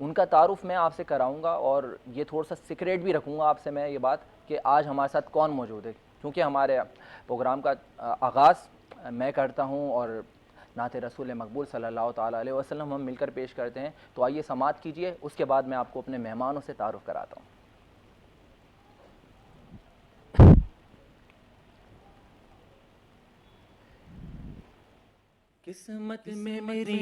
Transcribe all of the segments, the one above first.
ان کا تعارف میں آپ سے کراؤں گا، اور یہ تھوڑا سا سیکریٹ بھی رکھوں گا آپ سے میں یہ بات کہ آج ہمارے ساتھ کون موجود ہے، کیونکہ ہمارے پروگرام کا آغاز میں کرتا ہوں اور نعت رسول مقبول صلی اللہ تعالیٰ علیہ وسلم ہم مل کر پیش کرتے ہیں. تو آئیے سماعت کیجیے، اس کے بعد میں آپ کو اپنے مہمانوں سے تعارف کراتا ہوں. قسمت میں میری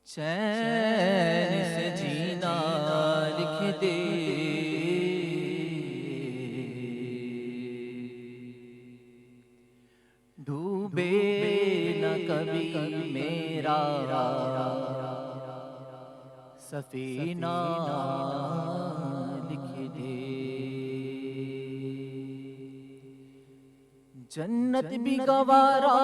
چین سے جینا لکھ دے، ڈوبے نہ کبھی میرا سفینہ لکھ دے، جنت بھی گوارا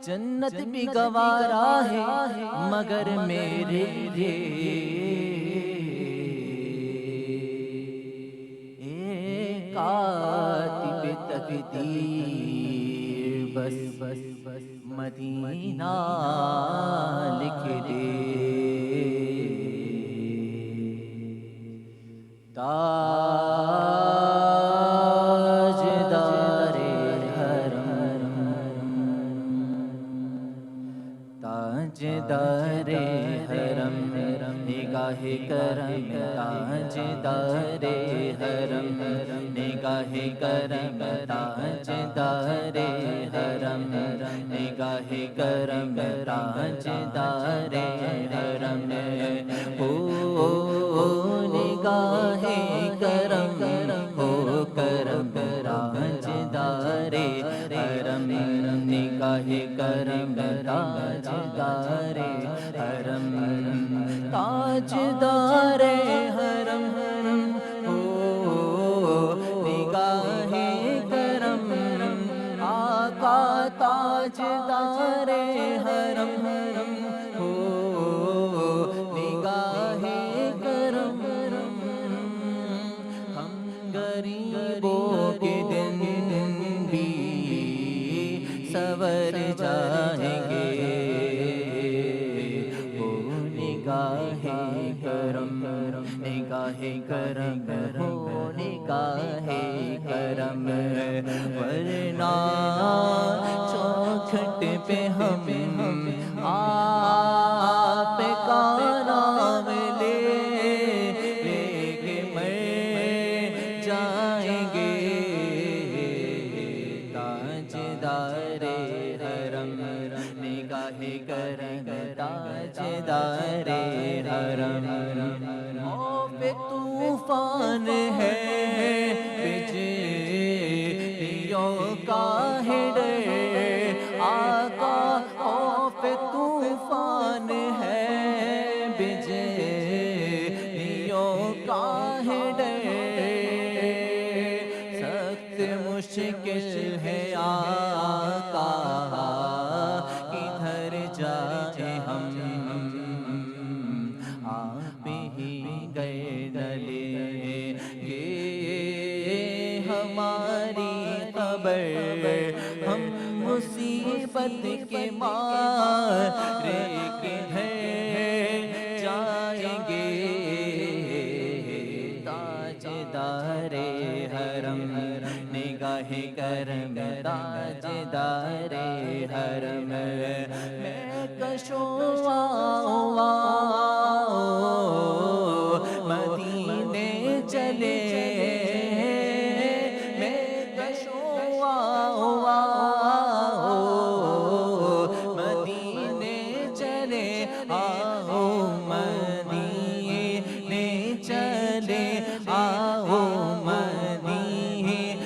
جنت بھی گوارا ہے مگر میرے لیے اے کاتب تقدیر بس مدینہ لکھ دے، تاجدار حرم نگاہ کرم، تاجدار حرم نگاہ کرم، تاجدار حرم نگاہ کرم، تاجدار حرم ہو نگاہ کرم، ہو کرم تاجدار حرم نگاہ کرم، تاجدار حرم، تاجدار حرم ہو نگاہ کرم، آقا تاجدار حرم ہو نگاہ کرم، ہم غریبوں کے دن بھی سور جائیں گے، وہ نگاہ کرم، نگاہ کرم ہو نگاہ کرم، ورنہ چوکھٹ پہ ہم آپ کا نام لے کے مر جائیں گے، تاجدار حرم نگاہ کرم، تاجدار حرم، خوف طوفان ہے بجلیوں کا ہے ڈر، آقا خوف طوفان ہے بجلیوں کا ہے ڈر، سخت مشکل ہے آقا کدھر جائیں ہم، آپ ہی گئے نہ لیں گے ہماری خبر، ہم مصیبت کے مارے کدھر جائیں گے، تاجدار حرم نگاہ کرم، تاجدار حرم، میں کشوں مدینے چلے، میں کشوں مدینے چلے، آؤ مدینے چلے، آؤ مدینے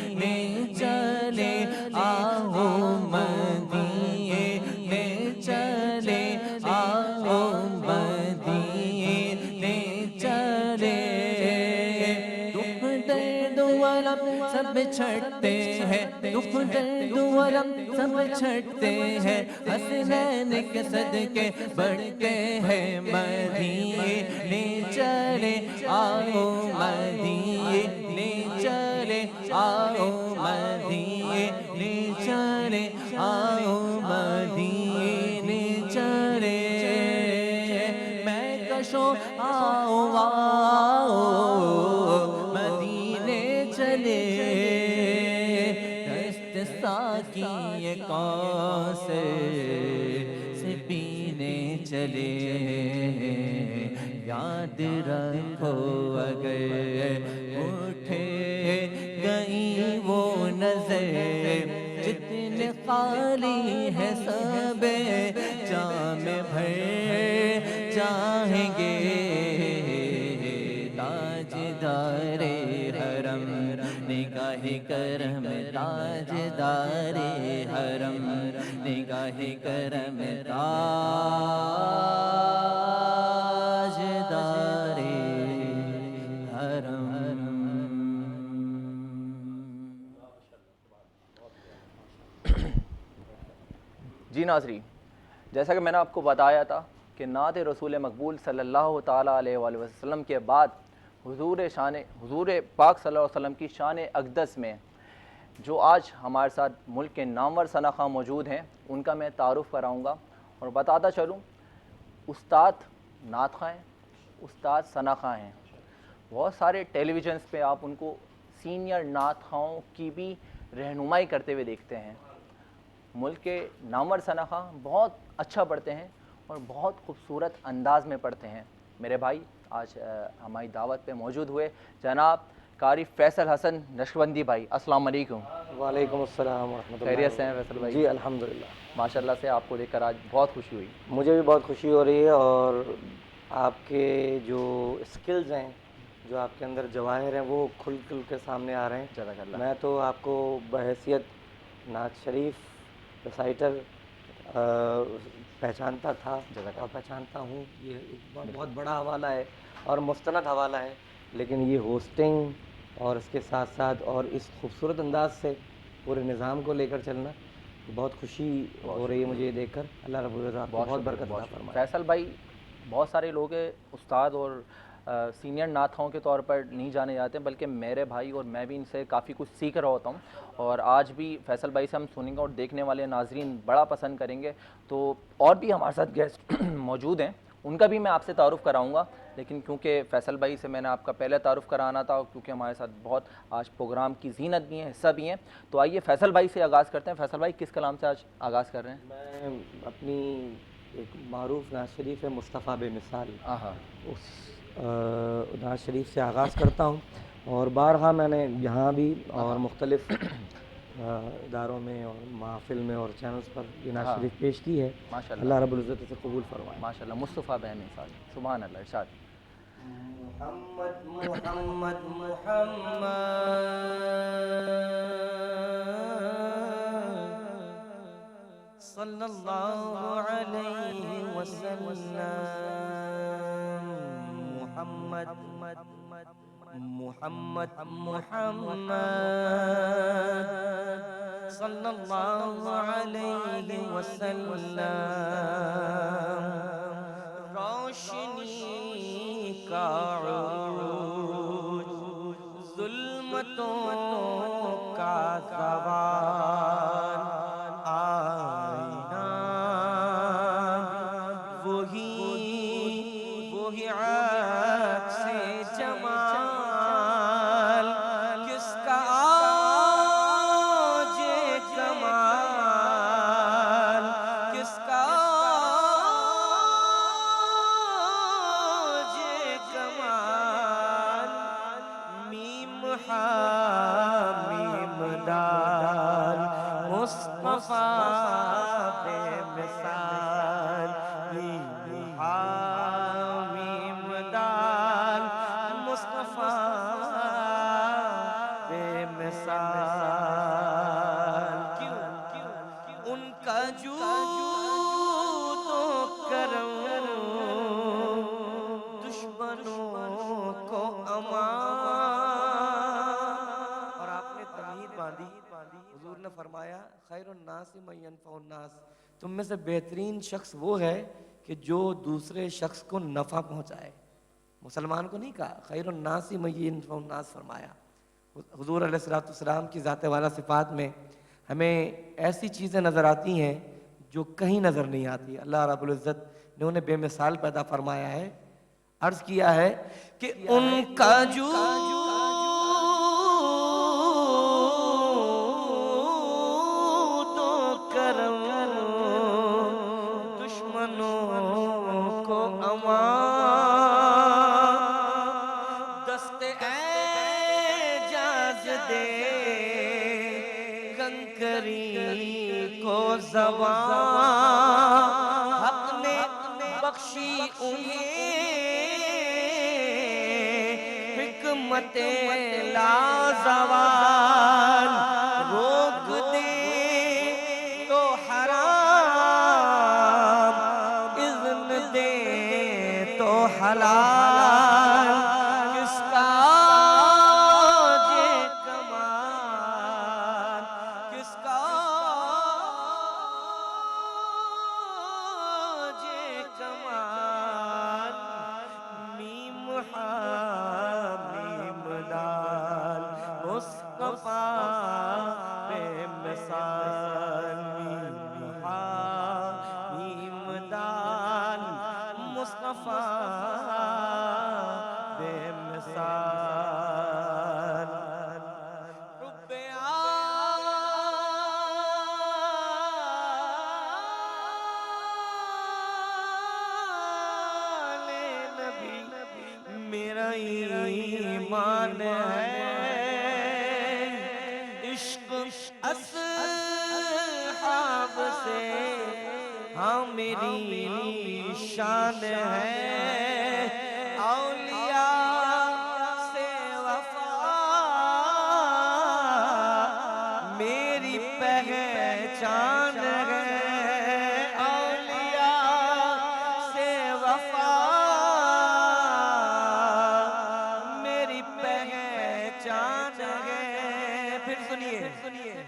چلے، آؤ مدینے چلے، آؤ مدینے چلے، دکھ درد و علم سب چھٹتے ہیں، دکھ درد ورم سب چھٹتے ہیں، حسنین کے صدقے بڑھتے ہیں، مدینے چلے آؤ مدینے چلے آؤ مدینے چلے آؤ مدینے چلے، میں کشوں آؤ آؤ مدینے چلے، دست ساقی کوثر سے پینے چلے، یاد رکھو اگر اٹھے گئی وہ نظر، جتنے خالی ہے سب جام بھر چاہیں گے، تاجدار حرم نگاہ کرم، تاجدار حرم نگاہ کرم، تاجدار حرم۔ جی ناظرین، جیسا کہ میں نے آپ کو بتایا تھا کہ نعت رسول مقبول صلی اللہ تعالیٰ علیہ وآلہ وسلم کے بعد حضور پاک صلی اللہ علیہ وسلم کی شان اقدس میں جو آج ہمارے ساتھ ملک کے نامور ثنا خواں موجود ہیں، ان کا میں تعارف کراؤں گا اور بتاتا چلوں، استاد نعت خواں ہیں، استاد ثنا خواں ہیں، بہت سارے ٹیلی ویژنس پہ آپ ان کو سینئر نعت خواہوں کی بھی رہنمائی کرتے ہوئے دیکھتے ہیں۔ ملک کے نامور ثنا خواں بہت اچھا پڑھتے ہیں اور بہت خوبصورت انداز میں پڑھتے ہیں۔ میرے بھائی آج ہماری دعوت پہ موجود ہوئے جناب قاری فیصل حسن نقشبندی بھائی، السلام علیکم۔ وعلیکم السلام ورحمۃ اللہ۔ خیریت سے ہیں فیصل بھائی؟ جی الحمدللہ، ماشاءاللہ سے آپ کو دیکھ کر آج بہت خوشی ہوئی۔ مجھے بھی بہت خوشی ہو رہی ہے، اور آپ کے جو اسکلز ہیں، جو آپ کے اندر جواہر ہیں، وہ کھل کھل کے سامنے آ رہے ہیں۔ جزاک اللہ۔ میں تو آپ کو بحیثیت نعت شریف ریسائٹر پہچانتا تھا اور پہچانتا ہوں، یہ ایک بہت بڑا حوالہ ہے اور مستند حوالہ ہے، لیکن یہ ہوسٹنگ اور اس کے ساتھ ساتھ اور اس خوبصورت انداز سے پورے نظام کو لے کر چلنا، بہت خوشی ہو رہی ہے مجھے یہ دیکھ کر۔ اللہ رب العزت آپ کو بہت برکت عطا فرمائے۔ فیصل بھائی، بہت سارے لوگ استاد اور سینئر نعت خواہوں کے طور پر نہیں جانے جاتے، بلکہ میرے بھائی اور میں بھی ان سے کافی کچھ سیکھ رہا ہوتا ہوں، اور آج بھی فیصل بھائی سے ہم سنیں گے اور دیکھنے والے ناظرین بڑا پسند کریں گے۔ تو اور بھی ہمارے ساتھ گیسٹ موجود ہیں، ان کا بھی میں آپ سے تعارف کراؤں گا، لیکن کیونکہ فیصل بھائی سے میں نے آپ کا پہلے تعارف کرانا تھا، کیونکہ ہمارے ساتھ بہت آج پروگرام کی زینت بھی ہیں، حصہ بھی ہیں، تو آئیے فیصل بھائی سے آغاز کرتے ہیں۔ فیصل بھائی کس کلام سے آج آغاز کر رہے ہیں؟ میں اپنی ایک معروف نعت شریف ہے مصطفیٰ بے مثال، اس نعت شریف سے آغاز کرتا ہوں، اور بارہا میں نے یہاں بھی اور مختلف اداروں میں اور محافل میں اور چینلز پر یہ نعت شریف پیش کی ہے۔ اللہ رب العزت اسے قبول فرمائے۔ ماشاءاللہ، مصطفیٰ بے مثال، سبحان اللہ، ارشاد۔ محمد محمد محمد صلی اللہ علیہ وسلم، محمد محمد محمد صلی اللہ علیہ وسلم، روشنی کا عروج، ظلمتوں کا زوال، آئینہ وہی عکس جمال، کس کا آج کمال، کس کا آج کمال، میم حامیم دال، مصطفیٰ بے مثال، میم حامیم دال، مصطفیٰ بے مثال، کیوں ان کا جود و کرم دشمنوں کو امان، اور آپ نے فرمایا خیر الناس من ينفع الناس، تم میں سے بہترین شخص وہ ہے کہ جو دوسرے شخص کو نفع پہنچائے. مسلمان کو نہیں کہا، خیر الناس من ينفع الناس فرمایا. حضور علیہ الصلوۃ والسلام کی ذات والا صفات میں ہمیں ایسی چیزیں نظر آتی ہیں جو کہیں نظر نہیں آتی. اللہ رب العزت نے انہیں بے مثال پیدا فرمایا ہے. عرض کیا ہے کہ ان کا جو تو کرم دشمنوں کو امان، دست اعجاز دے کنکری کو زبان، حق نے بخشی انہیں حکمت لازوال، روک دے تو حرام، اذن دے تو حلال، کس کا یہ کمال، کس کا یہ کمال. میم حامیم دال مصطفیٰ بے مثال، میم حامیم دال مصطفیٰ بے مثال. رب آل نبی میرا ایمان ہے، عشق اصحاب سے ہاں میری شان ہے، اولیاء سے وفا میری پہچان ہے، اولیاء سے وفا میری پہچان ہے. پھر سنیے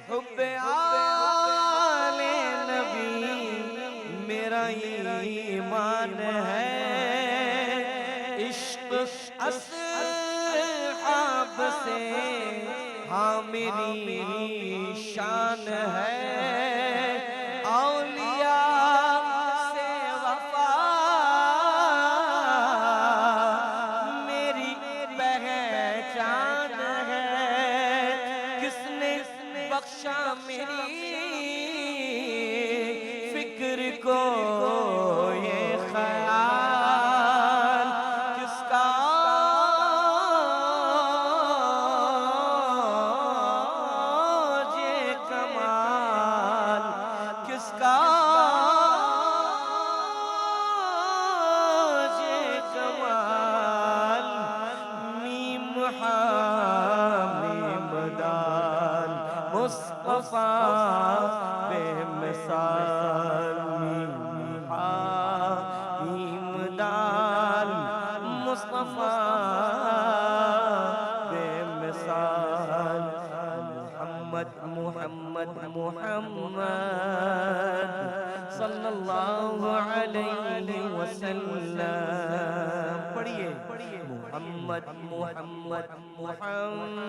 حب آل نبی میرا ایمان ہے، عشق اصحاب سے ہاں میری شان ہے، اولیاء سے وفا میری پہچان ہے. کس نے بخشا میری فکر کو یہ خیال، کس کا یہ کمال، کس کا یہ کمال. میم حامیم دال مصطفیٰ بے مثال، میم حامیم دال مصطفیٰ بے مثال. محمد محمد محمد صلی اللہ علیہ وسلم. پڑھیے محمد محمد محمد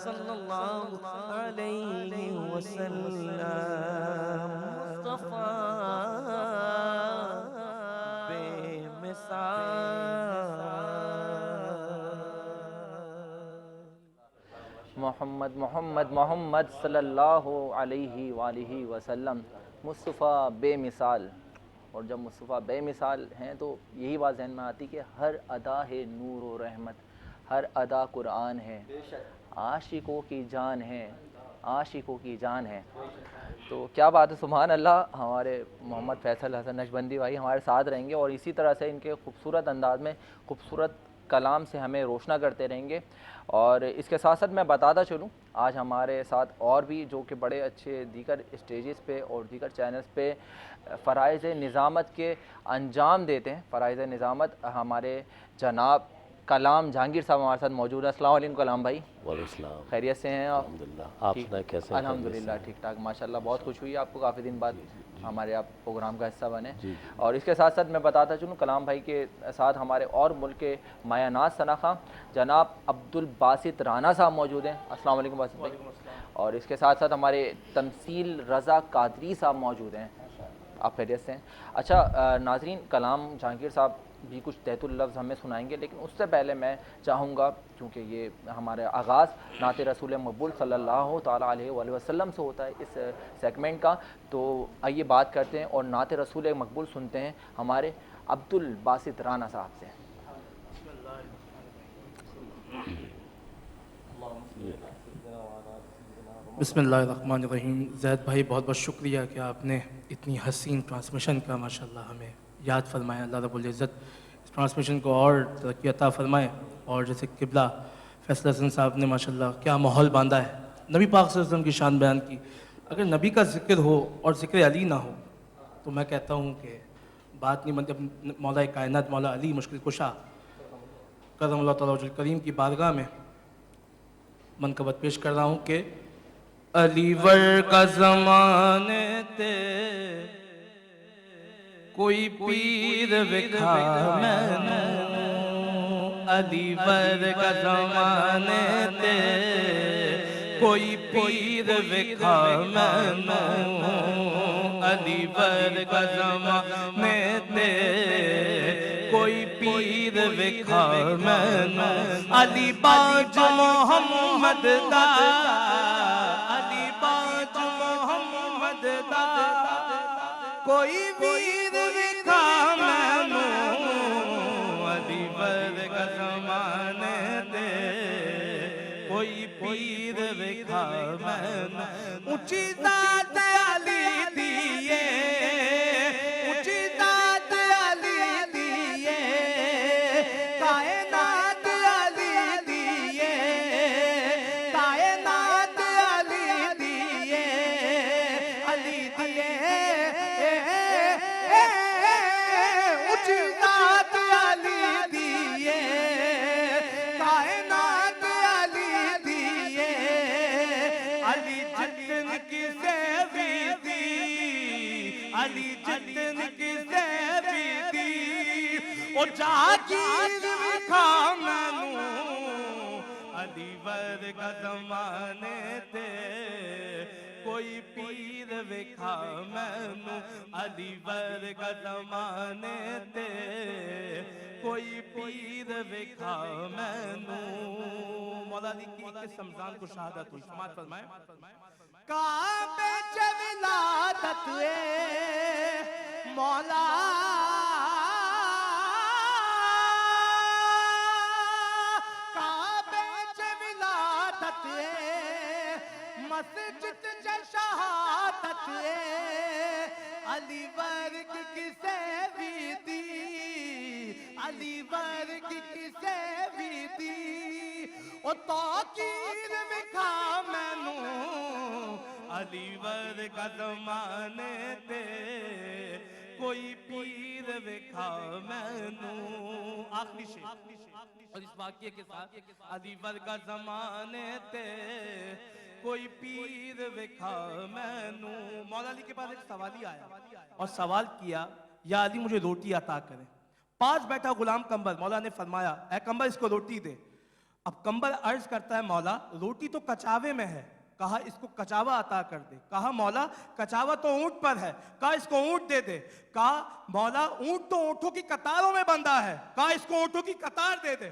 صلی اللہ علیہ وسلم، مصطفیٰ بے مثال. محمد محمد محمد صلی اللہ علیہ وآلہ وسلم، مصطفیٰ بے مثال. اور جب مصطفیٰ بے مثال ہیں تو یہی بات ذہن میں آتی کہ ہر ادا ہے نور و رحمت، ہر ادا قرآن ہے، عاشقوں کی جان ہے، عاشقوں کی جان ہے. تو کیا بات ہے، سبحان اللہ. ہمارے محمد فیصل حسن نقشبندی بھائی ہمارے ساتھ رہیں گے اور اسی طرح سے ان کے خوبصورت انداز میں خوبصورت کلام سے ہمیں روشنا کرتے رہیں گے. اور اس کے ساتھ ساتھ میں بتاتا چلوں آج ہمارے ساتھ اور بھی جو کہ بڑے اچھے دیگر اسٹیجز پہ اور دیگر چینلز پہ فرائض نظامت کے انجام دیتے ہیں. فرائض نظامت ہمارے جناب کلام جہانگیر صاحب ہمارے ساتھ موجود ہے. السلام علیکم کلام بھائی. وعلیکم السلام. خیریت سے ہیں آپ؟ الحمدللہ. آپ سنائیں کیسے ہیں؟ الحمدللہ ٹھیک ٹھاک ماشاء اللہ. بہت خوش ہوئی آپ کو کافی دن بعد ہمارے آپ پروگرام کا حصہ بنے. اور اس کے ساتھ ساتھ میں بتاتا چلوں کلام بھائی کے ساتھ ہمارے اور ملک کے مایہ ناز ثنا جناب عبدالباسط رانا صاحب موجود ہیں. السلام علیکم باسط بھائی. اور اس کے ساتھ ساتھ ہمارے تمثیل رضا قادری صاحب موجود ہیں. آپ خیریت سے ہیں؟ اچھا ناظرین، کلام جہانگیر صاحب بھی کچھ تحت الفظ ہمیں سنائیں گے، لیکن اس سے پہلے میں چاہوں گا کیونکہ یہ ہمارا آغاز نعت رسول مقبول صلی اللہ تعالیٰ علیہ وآلہ وسلم سے ہوتا ہے اس سیگمنٹ کا، تو آئیے بات کرتے ہیں اور نعت رسول مقبول سنتے ہیں ہمارے عبدالباسط رانا صاحب سے. بسم اللہ الرحمن الرحیم. زید بھائی بہت بہت شکریہ کہ آپ نے اتنی حسین ٹرانسمیشن کا ماشاءاللہ ہمیں یاد فرمایا. اللہ رب العزت اس ٹرانسمیشن کو اور ترقی عطا فرمائے. اور جیسے قبلہ فیصل حسن صاحب نے ماشاءاللہ کیا ماحول باندھا ہے، نبی پاک صلی اللہ علیہ وسلم کی شان بیان کی. اگر نبی کا ذکر ہو اور ذکر علی نہ ہو تو میں کہتا ہوں کہ بات نہیں بنتی. مولا کائنات مولا علی مشکل کشا کرم اللہ تعالیٰ وجل کریم کی بارگاہ میں منقبت پیش کر رہا ہوں کہ علی ور کا زمانے تے کوئی پیر وکھا مینوں، علی ور کا زمانے تے کوئی پیر وکھا مینوں، علی ور کا زمانے تے کوئی پیر وکھا مینوں، علی باج محمد دا، علی باج محمد دا کوئی ویر وکھا مینوں، علی ور کا زمانے تے کوئی پیر وکھا مینوں. اونچی ذات علی دیے، اونچی ذات علی دیے، کائنات علی دیے، کائنات علی دیے، علی دیے، اونچی ذات علی دیے، کائنات علی دیے، علی جتن کی سیوی دی، علی جتن کی سیوی دی، او جاگیر وکھا مینوں، علی ور کا زمانے تے کوئی پیر وکھا مینوں، علی ور کا زمانے تے کوئی پیر وکھا مینوں. مولا علی کی 21 رمضان کو شہادت ہوئی. سماعت فرمائیں. کعبے چ ولادت اے مولا، کعبے چ ولادت اے مسجد چ شہادت اے، علی ورگ کسے بھی دی، علی ورگ کسے بھی دی، او توقیر وکھا مینوں، علی ور کا زمانے تے کوئی پیر وکھا مینوں. آخری شعر اور اس واقعے کے ساتھ، علی ور کا زمانے تے کوئی پیر وکھا مینوں. مولا علی کے پاس ایک سوالی آیا اور سوال کیا یا علی مجھے روٹی عطا کریں. پاس بیٹھا غلام قمبر، مولا نے فرمایا اے قمبر اس کو روٹی دے. اب قمبر عرض کرتا ہے مولا روٹی تو کچاوے میں ہے. کہا اس کو کچاوا عطا کر دے. کہا مولا کچاوا تو اونٹ پر ہے. کہا اس کو اونٹ دے دے. کہا مولا اونٹ تو اونٹوں کی قطاروں میں بندھا ہے. کہا اس کو اونٹوں کی قطار دے دے.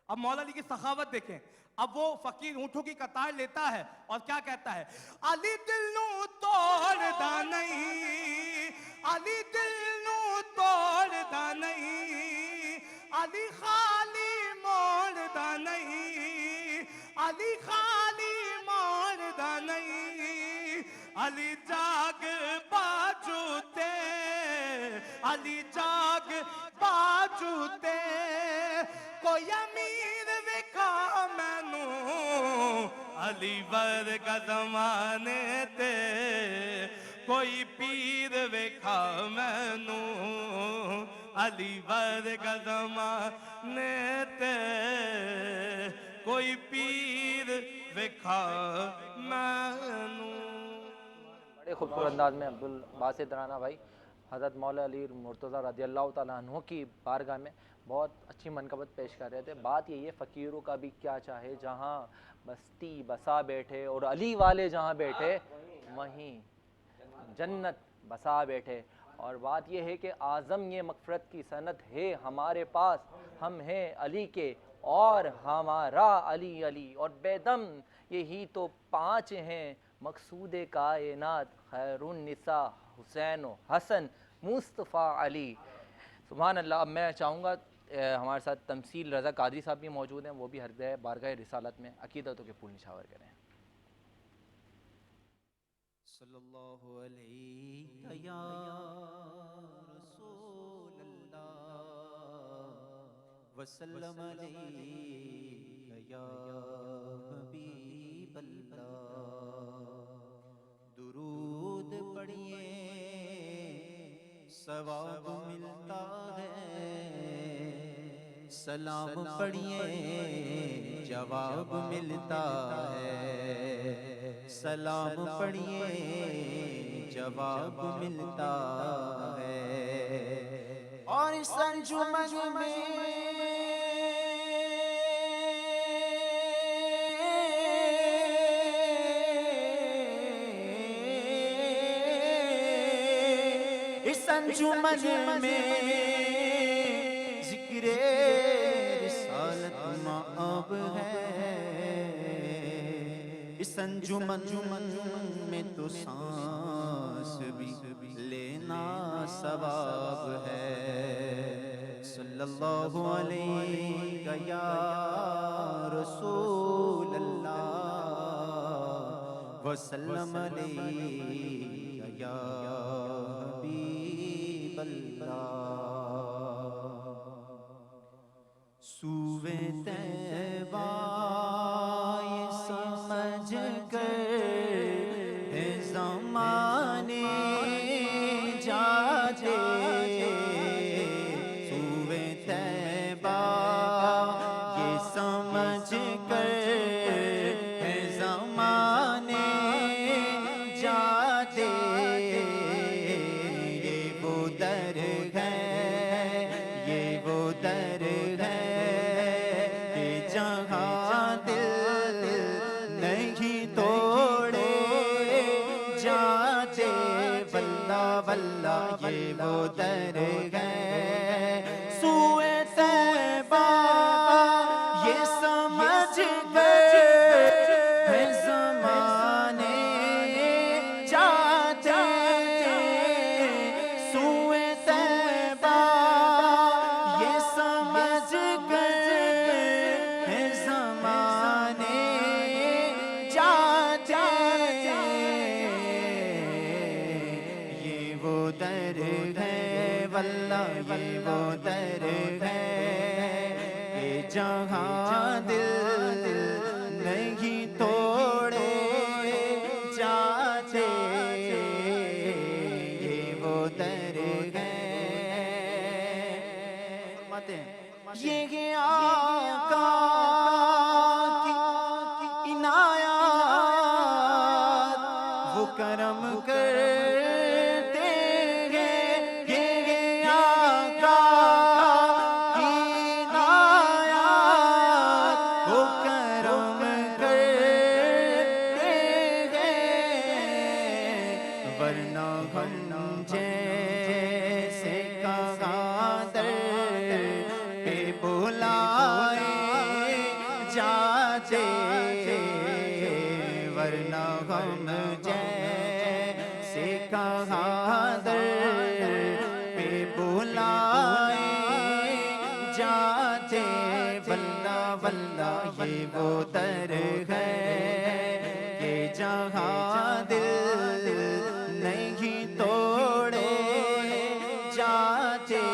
اب مولا علی کی سخاوت دیکھیں. اب وہ فقیر اونٹوں کی قطار لیتا ہے اور کیا کہتا ہے، علی دل نو توڑ دا نہیں، علی دل نو توڑ دا نہیں، علی خالی موڑ دا نہیں، علی خالی موڑ دا نہیں، علی جاگ باجو تے، علی جاگ باجو تے، کوئی امیر وکھا مینوں، علی ور کا زمانے تے کوئی پیر وکھا مینوں، علی ورگ زمانے تے کوئی پیر وکھا مینوں. بڑے خوبصورت انداز میں عبدالباسط رانا بھائی حضرت مولا علی مرتضیٰ رضی اللہ تعالیٰ عنہ کی بارگاہ میں بہت اچھی منقبت پیش کر رہے تھے. بات یہی ہے فقیروں کا بھی کیا چاہے, جہاں بستی بسا بیٹھے اور علی والے جہاں بیٹھے وہیں جنت بسا بیٹھے. اور بات یہ ہے کہ اعظم یہ مغفرت کی سند ہے ہمارے پاس, ہم ہیں علی کے اور ہمارا علی علی, اور بے دم یہی تو 5 ہیں مقصود کائنات, خیر النساء حسین و حسن مصطفیٰ علی. سبحان اللہ. اب میں چاہوں گا ہمارے ساتھ تمثیل رضا قادری صاحب بھی موجود ہیں, وہ بھی ہر بارگاہ رسالت میں عقیدتوں کے پھول نچھاور کریں. صلی اللہ علیہ یا رسول اللہ وسلم علیہ یا حبیب اللہ. درود پڑھیے ثواب ملتا ہے, سلام پڑھیے جواب ملتا ہے, سلام پڑھیے جواب ملتا ہے. اور اس انجمن میں اس انجمن میں ذکر رسالت مآب ہے, اس انجمن میں تو سانس بھی لینا ثواب ہے. صلی اللہ علیہ یا رسول اللہ وسلم علیہ یا حبیب اللہ. سوئے طیبہ یہ سمجھ کر ہے زمانے جاتے, سوئے طیبہ یہ سمجھ کر ہے زمانے جاتے, یہ وہ در ہے, یہ وہ در ہے کہ جہاں دل نہیں توڑے جاتے. واللہ واللہ یہ وہ در ہے. سوئے طیبہ یہ سمجھ کر ہے زمانے جاتے, سوئے طیبہ یہ سمجھ کر ہے زمانے جاتے. یہ وہ در ہے واللہ یہ وہ در ہے کہ جہاں دل نہیں توڑے جاتے, یہ وہ در ہے. فرماتے ہیں یہ آقا کی عنایات وہ کرم کرتے ہیں, یہ آقا کی عنایات وہ کرم کرتے ہیں. ورنہ ہم جیسے کہاں در پہ بلائے جاتے, ورنہ ہم جیسے کہاں در پہ بلائے جاتے. واللہ واللہ یہ وہ در ہے کہ جہاں دل نہیں توڑے جاتے,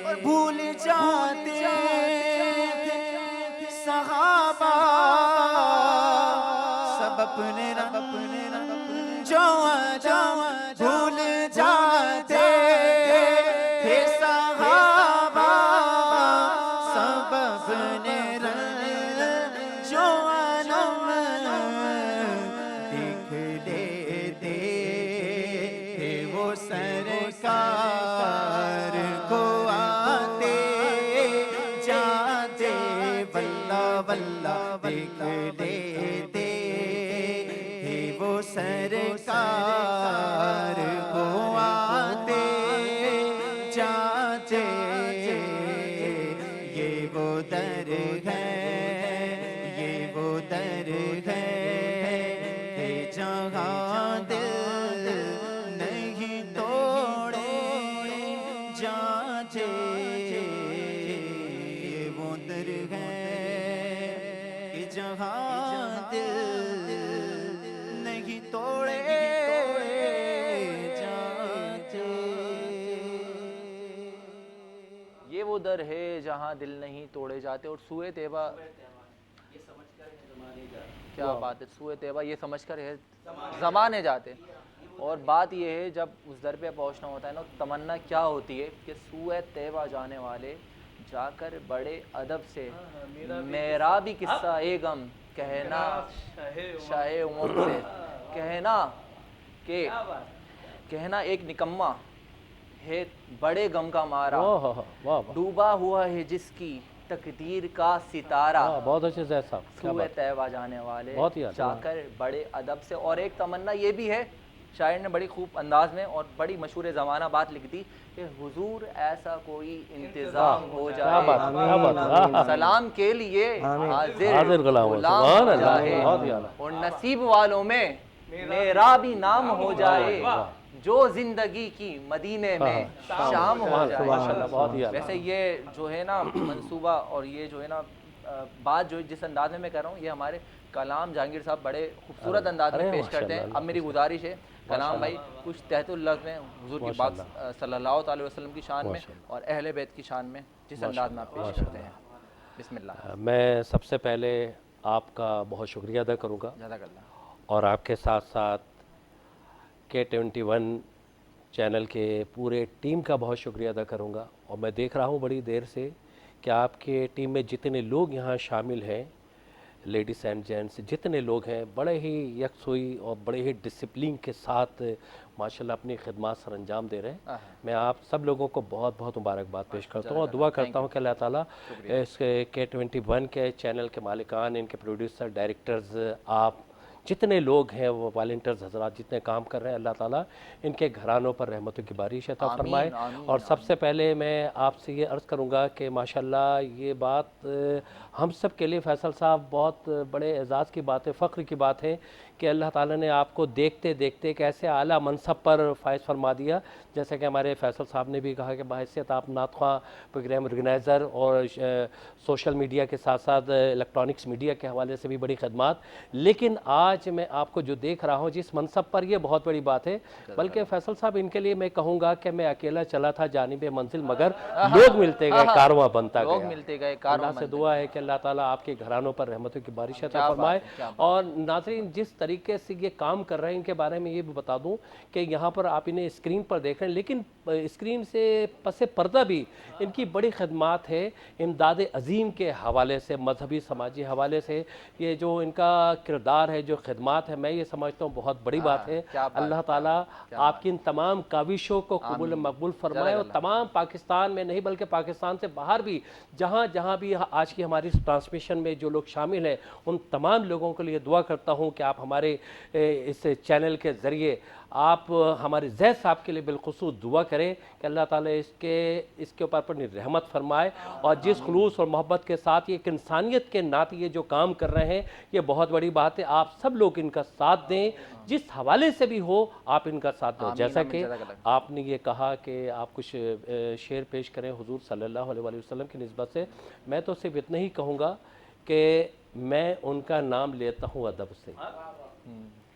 اور بھول جاتے تھے صحابہ سب اپنے رب جو بھول جاتے دیکھ لیتے ہی وہ سرکار کو آتے جاتے، یہ وہ در ہے، یہ وہ در ہے کہ جہاں دل نہیں توڑے جاتے، یہ وہ در ہے کہ جہاں دل نہیں توڑے جاتے۔ یہ وہ در ہے جہاں دل نہیں توڑے جاتے، اور سوئے طیبہ، کیا بات ہے، سوئے طیبہ یہ سمجھ کر ہے زمانے جاتے۔ اور بات یہ ہے جب اس در پہ پہنچنا ہوتا ہے نا، تمنا کیا ہوتی ہے کہ سوئے طیبہ جانے والے جا کر بڑے ادب سے میرا بھی قصہ اے غم کہنا شاہ امم سے، کہنا ایک نکما ہے بڑے غم کا مارا، ڈوبا ہوا ہے جس کی تقدیر کا ستارہ، بہت اچھے سے صاحب، سوئے طیبہ جانے والے بہت ہی جا کر بڑے ادب سے۔ اور ایک تمنا یہ بھی ہے، شاعر نے بڑی خوب انداز میں اور بڑی مشہور زمانہ بات لکھ دی کہ حضور ایسا کوئی انتظام ہو جائے سلام کے لیے حاضر غلام ہو جائے، اور نصیب والوں میں میرا بھی نام ہو جائے، جو زندگی کی مدینے میں شام ہو جائے۔ ویسے یہ جو ہے نا منصوبہ اور یہ جو ہے نا بات جو جس انداز میں کر رہا ہوں، یہ ہمارے کلام جہانگیر صاحب بڑے خوبصورت انداز میں پیش کرتے ہیں۔ اب میری گزارش ہے کلام بھائی کچھ تحت اللفظ میں حضور کی پاک صلی اللہ علیہ وسلم کی شان میں اور اہل بیت کی شان میں جس انداز میں آپ پیش کرتے ہیں، بسم اللہ۔ میں سب سے پہلے آپ کا بہت شکریہ ادا کروں گا، جزاک اللہ۔ اور آپ کے ساتھ ساتھ K21 چینل کے پورے ٹیم کا بہت شکریہ ادا کروں گا۔ اور میں دیکھ رہا ہوں بڑی دیر سے کہ آپ کے ٹیم میں جتنے لوگ یہاں شامل ہیں، لیڈیز اینڈ جینٹس جتنے لوگ ہیں، بڑے ہی یکسوئی اور بڑے ہی ڈسپلین کے ساتھ ماشاءاللہ اپنی خدمات سر انجام دے رہے ہیں۔ میں آپ سب لوگوں کو بہت بہت مبارکباد پیش کرتا ہوں اور دعا کرتا ہوں کہ اللہ تعالیٰ اس K21 کے چینل کے مالکان، ان کے پروڈیوسر، ڈائریکٹرز، آپ جتنے لوگ ہیں، وہ والنٹرز حضرات جتنے کام کر رہے ہیں، اللہ تعالیٰ ان کے گھرانوں پر رحمتوں کی بارش عطا فرمائے۔ اور سب سے پہلے میں آپ سے یہ عرض کروں گا کہ ماشاءاللہ یہ بات ہم سب کے لیے فیصل صاحب بہت بڑے اعزاز کی بات ہے، فخر کی بات ہے کہ اللہ تعالیٰ نے آپ کو دیکھتے دیکھتے ایک ایسے اعلیٰ منصب پر فائز فرما دیا، جیسے کہ ہمارے فیصل صاحب نے بھی کہا کہ بحیثیت آپ نعت خواں، پروگرام آرگنائزر اور سوشل میڈیا کے ساتھ ساتھ الیکٹرانکس میڈیا کے حوالے سے بھی بڑی خدمات، لیکن آج میں آپ کو جو دیکھ رہا ہوں جس منصب پر، یہ بہت بڑی بات ہے۔ بلکہ فیصل صاحب ان کے لیے میں کہوں گا کہ میں اکیلا چلا تھا جانب منزل، مگر لوگ ملتے گئے، کارواں بنتا گیا۔ لوگ ملتے گئے، کارواں اللہ سے دعا ہے کہ اللہ تعالیٰ آپ کے گھرانوں پر رحمتوں کی بارش عطا فرمائے۔ اور ناظرین جس طریقے سے یہ کام کر رہے ہیں، ان کے بارے میں یہ بھی بتا دوں کہ یہاں پر آپ انہیں اسکرین پر دیکھ رہے ہیں، لیکن اسکرین سے پس پردہ بھی ان کی بڑی خدمات ہے امداد عظیم کے حوالے سے، مذہبی سماجی حوالے سے۔ یہ جو ان کا کردار ہے، جو خدمات ہے، میں یہ سمجھتا ہوں بہت بڑی بات ہے۔ اللہ تعالیٰ آپ کی ان تمام کاوشوں کو قبول مقبول فرمائے، اور تمام پاکستان میں نہیں بلکہ پاکستان سے باہر بھی جہاں بھی آج کی ہماری ٹرانسمیشن میں جو لوگ شامل ہیں، ان تمام لوگوں کے لیے دعا کرتا ہوں کہ آپ ہمارے اس چینل کے ذریعے آپ ہمارے زید صاحب کے لیے بالخصوص دعا کریں کہ اللہ تعالیٰ اس کے اوپر اپنی رحمت فرمائے، اور جس خلوص اور محبت کے ساتھ یہ ایک انسانیت کے ناطے یہ جو کام کر رہے ہیں، یہ بہت بڑی بات ہے۔ آپ سب لوگ ان کا ساتھ دیں، جس حوالے سے بھی ہو آپ ان کا ساتھ دیں۔ جیسا کہ آپ نے یہ کہا کہ آپ کچھ شعر پیش کریں حضور صلی اللہ علیہ وسلم کی نسبت سے، میں تو صرف اتنا ہی کہوں گا کہ میں ان کا نام لیتا ہوں ادب سے۔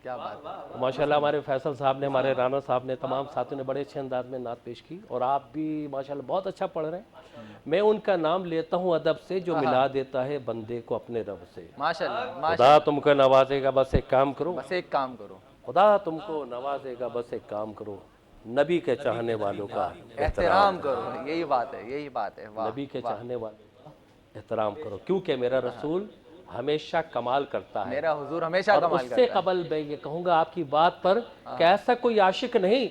کیا بات، ماشاءاللہ ہمارے فیصل صاحب نے، ہمارے رانا صاحب نے، تمام ساتھیوں نے بڑے اچھے انداز میں نعت پیش کی، اور آپ بھی ماشاءاللہ بہت اچھا پڑھ رہے ہیں۔ میں ان کا نام لیتا ہوں ادب سے جو ملا دیتا ہے بندے کو اپنے رب سے۔ ماشاءاللہ، خدا تم کو نوازے گا، بس ایک کام کرو، بس ایک کام کرو، خدا تم کو نوازے گا، بس ایک کام کرو، نبی کے چاہنے والوں کا احترام کرو۔ یہی بات ہے، یہی بات ہے، نبی کے چاہنے والوں کا احترام کرو، کیونکہ میرا رسول ہمیشہ کمال کرتا ہے، میرا حضور ہمیشہ اور کمال اس کرتا سے ہے۔ قبل میں یہ کہوں گا آپ کی بات پر کہ ایسا کوئی عاشق نہیں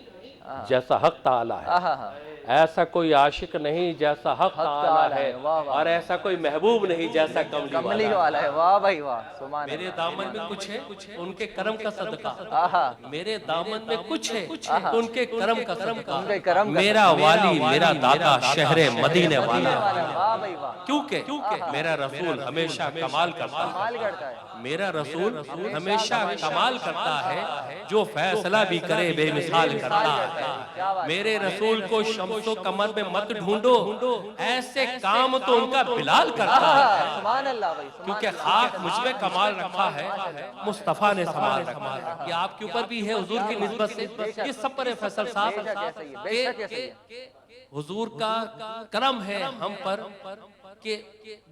جیسا حق تعالی ہے۔ ایسا کوئی عاشق نہیں جیسا حق تعالی ہے، اور ایسا کوئی محبوب نہیں جیسا کملی کملی والا ہے. واہ بھائی واہ، سبحان میرے اللہ. دامن میں کچھ ہے ان کے کرم کا صدقہ، میرے دامن میں کچھ ہے ان کے کرم کا صدقہ، میرا والی میرا داتا شہر مدینے والا، واہ بھائی واہ، کیونکہ میرا رسول ہمیشہ کمال کرتا کمال کرتا ہے. ہے، میرا رسول ہمیشہ کمال کرتا ہے، جو فیصلہ بھی کرے بے مثال کرتا ہے. میرے رسول کو شمس و قمر میں مت ڈھونڈو، ایسے کام تو ان کا بلال کرتا ہے، سبحان اللہ بھائی. کیونکہ خاک مجھ میں کمال رکھا ہے، مصطفیٰ نے سمال رکھا ہے. یہ آپ کے اوپر بھی ہے حضور کی نسبت سے، یہ سب پر ہے فیصل صاحب کہ حضور کا کرم ہے ہم پر کہ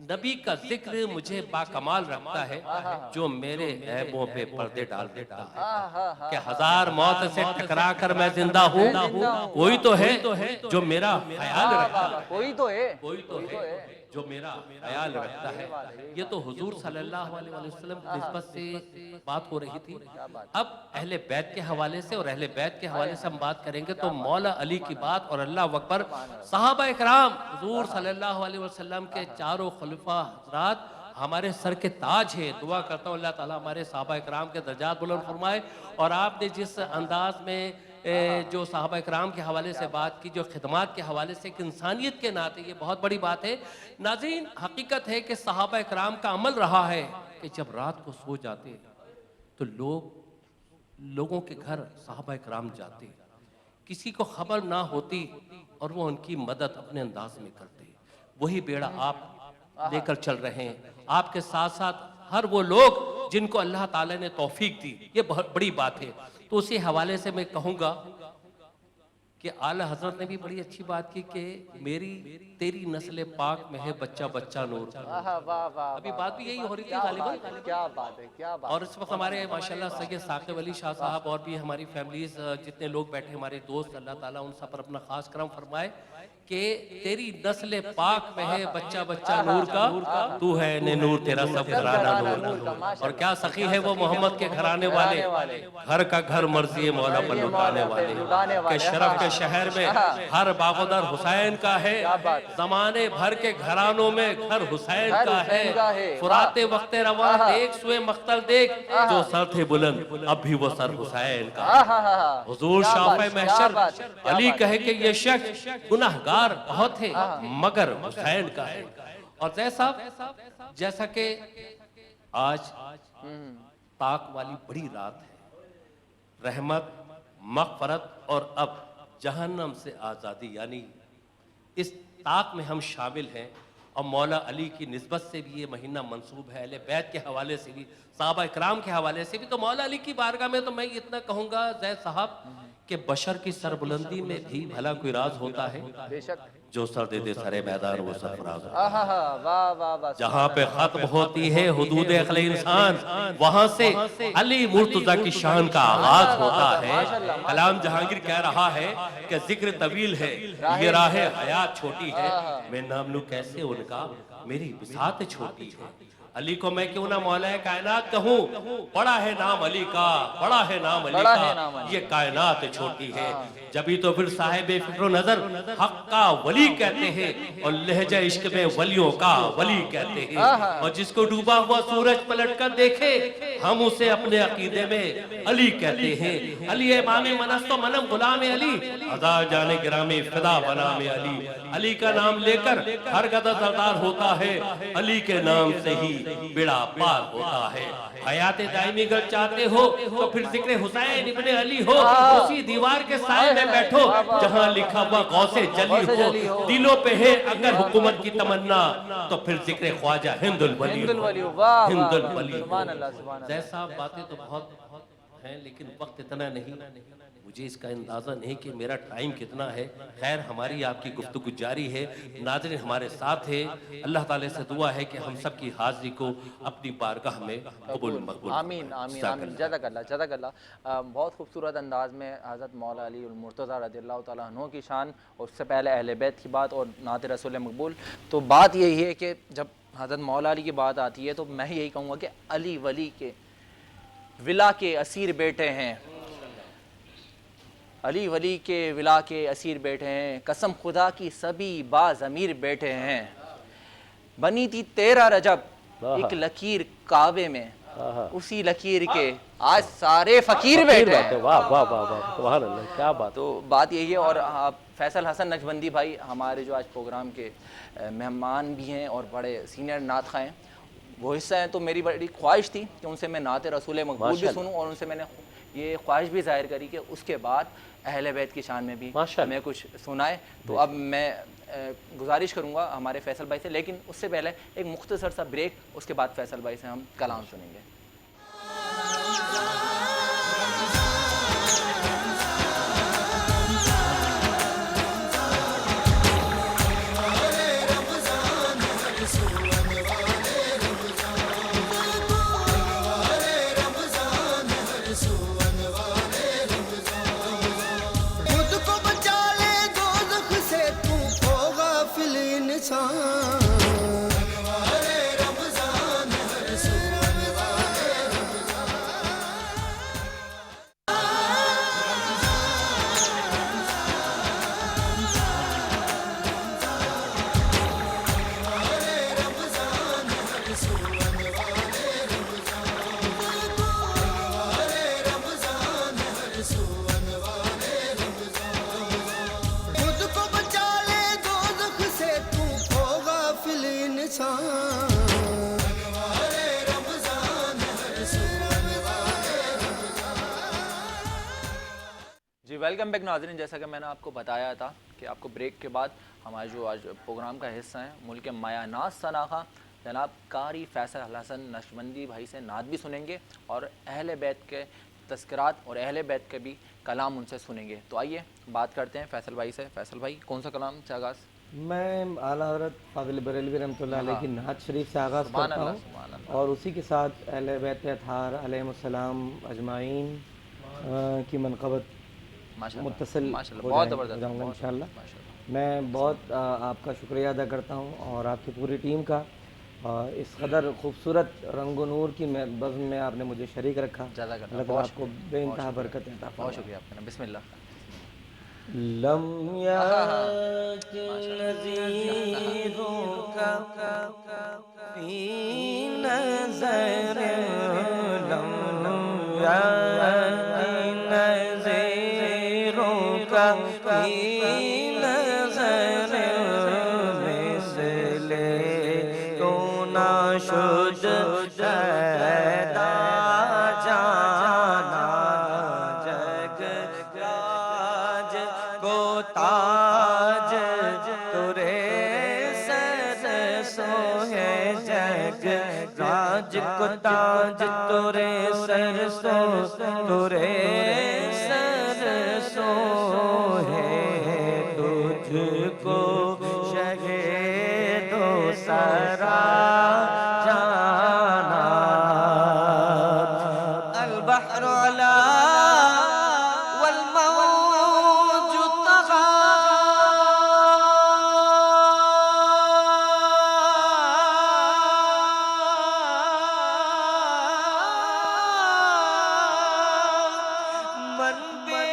نبی کا ذکر مجھے باکمال رکھتا ہے، جو میرے عیبوں پہ پردے ڈال دیتا ہے. کہ ہزار موت سے ٹکرا کر میں زندہ ہوں، کوئی تو ہے جو میرا خیال رکھتا ہے، کوئی تو ہے. کوئی تو ہے جو میرا خیال رکھتا ہے. یہ تو حضور صلی اللہ علیہ وسلم کی نسبت سے بات ہو رہی تھی. اب اہل بیت کے حوالے سے اور اہل بیت کے حوالے سے ہم بات کریں گے تو مولا علی کی بات اور اللہ اکبر. صحابہ اکرام حضور صلی اللہ علیہ وسلم کے چاروں خلفاء حضرات ہمارے سر کے تاج ہے. دعا کرتا ہوں اللہ تعالیٰ ہمارے صحابہ اکرام کے درجات بلند فرمائے. اور آپ نے جس انداز میں جو صحابہ اکرام کے حوالے سے بات کی، جو خدمات کے حوالے سے، ایک انسانیت کے ناطے یہ بہت بڑی بات ہے. ناظرین، حقیقت ہے کہ صحابہ اکرام کا عمل رہا ہے کہ جب رات کو سو جاتے تو لوگوں کے گھر صحابہ اکرام جاتے، کسی کو خبر نہ ہوتی اور وہ ان کی مدد اپنے انداز میں کرتے. وہی بیڑا آپ لے کر چل رہے ہیں، آپ کے ساتھ ساتھ ہر وہ لوگ جن کو اللہ تعالیٰ نے توفیق دی. یہ بہت بڑی بات ہے. تو اسی حوالے سے میں کہوں گا کہ اعلیٰ حضرت نے بھی بڑی اچھی بات کی کہ تیری نسل پاک میں ہے بچہ بچہ نور. ابھی بات بھی یہی ہو رہی تھی غالباً. کیا بات ہے، کیا بات. اور اس وقت ہمارے ماشاءاللہ سید ثاقب علی شاہ صاحب اور بھی ہماری فیملیز جتنے لوگ بیٹھے ہمارے دوست، اللہ تعالیٰ ان سب پر اپنا خاص کرم فرمائے کہ تیری نسل پاک میں ہے بچہ بچہ نور کا، تو ہے نے نور تیرا سب گھرانہ نور کا. اور کیا سخی ہے وہ محمد کے گھرانے والے، گھر کا گھر مرضی مولا پر لٹانے والے. کہ شرف کے شہر میں ہر باغدر حسین کا ہے، زمانے بھر کے گھرانوں میں گھر حسین کا ہے. فرات وقت رواں دیکھ سوئے مقتل دیکھ، جو سر تھے بلند اب بھی وہ سر حسین کا. حضور شافع محشر علی کہے کہ یہ شخص گناہگار بہت ہے مگر حسین کا ہے. اور جیسا کہ آج طاق والی بڑی رات ہے، رحمت، مغفرت اور اب جہنم سے آزادی، یعنی اس طاق میں ہم شامل ہیں. اور مولا علی کی نسبت سے بھی یہ مہینہ منسوب ہے، اہل بیت کے حوالے سے بھی، صحابہ اکرام کے حوالے سے بھی. تو مولا علی کی بارگاہ میں تو میں اتنا کہوں گا زید صاحب کہ بشر کی سربلندی میں بھی بھلا کوئی راز ہوتا ہے. بے شک. جو سر دے دے سرے میدان وہ سرفراز ہوتا ہے. واہ واہ واہ. جہاں پہ ختم ہوتی ہے حدود عقل انسان، وہاں سے علی مرتضیٰ کی شان کا آغاز ہوتا ہے. کلام جہانگیر کہہ رہا ہے کہ ذکر طویل ہے یہ راہ حیات چھوٹی ہے، میں نام لوں کیسے ان کا، میری بساط چھوٹی ہے. علی کو میں کیوں نہ مولا کائنات کہوں، بڑا ہے نام علی کا، بڑا ہے نام علی کا، یہ کائنات چھوٹی ہے. جبھی تو پھر صاحب فکر و نظر حق کا ولی کہتے ہیں، اور لہجہ عشق میں ولیوں کا ولی کہتے ہیں. اور جس کو ڈوبا ہوا سورج پلٹ کر دیکھے ہم اسے اپنے عقیدے میں علی کہتے ہیں. علی امام منست و منم غلام علی، ہزار جان گرامی فدا بنام علی. علی کا نام لے کر ہر گدہ سردار ہوتا ہے، علی کے نام سے ہی بیڑا پار ہوتا ہے. حیات دائمی اگر چاہتے ہو تو پھر ذکر حسین ابن علی ہو، اسی دیوار کے سائے میں بیٹھو جہاں لکھا ہوا غوث جلی ہو. دلوں پہ ہے اگر حکومت کی تمنا تو پھر ذکر خواجہ ہند الولی ہو. ہند الولی ہو. زید صاحب باتیں تو بہت ہیں لیکن وقت اتنا نہیں، مجھے اس کا اندازہ نہیں کہ میرا ٹائم کتنا ہے. خیر ہماری آپ کی گفتگو جاری ہے. ناظرین ہمارے ساتھ ہے، اللہ تعالیٰ سے دعا ہے کہ ہم سب کی حاضری کو اپنی بارگاہ میں قبول مقبول. آمین آمین آمین. جزاک اللہ جزاک اللہ. بہت خوبصورت انداز میں حضرت مولا علی المرتضیٰ رضی اللہ تعالیٰ عنہ کی شان، اور اس سے پہلے اہل بیت کی بات اور نعت رسول مقبول. تو بات یہی ہے کہ جب حضرت مولا علی کی بات آتی ہے تو میں یہی کہوں گا کہ علی ولی کے ولا کے اسیر بیٹے ہیں. علی ولی کے ولا کے اسیر بیٹھے ہیں، قسم خدا کی سبھی باضمیر بیٹھے ہیں، بنی تھی 13 رجب ایک لکیر کعبے میں، اسی لکیر کے آج سارے فقیر بیٹھے ہیں۔ واہ واہ واہ واہ، سبحان اللہ، کیا بات۔ تو بات یہی ہے، اور فیصل حسن نقشبندی بھائی ہمارے جو آج پروگرام کے مہمان بھی ہیں اور بڑے سینئر نعت خواں ہیں، وہ حصہ ہیں، تو میری بڑی خواہش تھی کہ ان سے میں نعت رسول مقبول بھی سنوں، اور ان سے میں نے یہ خواہش بھی ظاہر کری کہ اس کے بعد اہل بیت کی شان میں بھی ہمیں کچھ سنائے۔ تو اب میں گزارش کروں گا ہمارے فیصل بھائی سے، لیکن اس سے پہلے ایک مختصر سا بریک، اس کے بعد فیصل بھائی سے ہم کلام سنیں گے۔ جی ویلکم بیک ناظرین، جیسا کہ میں نے آپ کو بتایا تھا کہ آپ کو بریک کے بعد ہمارے جو آج پروگرام کا حصہ ہیں ملک مایہ ناز سناخا جناب قاری فیصل حسن نقشبندی بھائی سے نعت بھی سنیں گے، اور اہل بیت کے تذکرات اور اہل بیت کے بھی کلام ان سے سنیں گے۔ تو آئیے بات کرتے ہیں فیصل بھائی سے۔ فیصل بھائی کون سا کلام سے آغاز؟ میں اعلیٰ حضرت فاضل بریلوی رحمۃ اللہ علیہ کی نعت شریف سے آغاز کرتا ہوں، اور اسی کے ساتھ اہل بیت اطہار علیہم السلام اجمعین کی منقبت متصل ہو جاؤں گا انشاءاللہ۔ میں بہت آپ کا شکریہ ادا کرتا ہوں، اور آپ کی پوری ٹیم کا، اس قدر خوبصورت رنگ و نور کی بزم میں آپ نے مجھے شریک رکھا۔ اللہ تعالیٰ آپ کو بے انتہا برکت عطا فرمائے۔ بہت شکریہ آپ کا، بسم اللہ۔ لم یکن نظیروں کا فی نظر، لم یکن نظیروں کا فی نظر، مثل تو نہ شد پیدا جانا، جگ راج کو تاج ترے سر سو ہے، جگ راج کو تاج ترے سر سو، ترے سر سو ہے، تجھ کو شہید و سرا جانا، البحر علا والموج طغى، من بے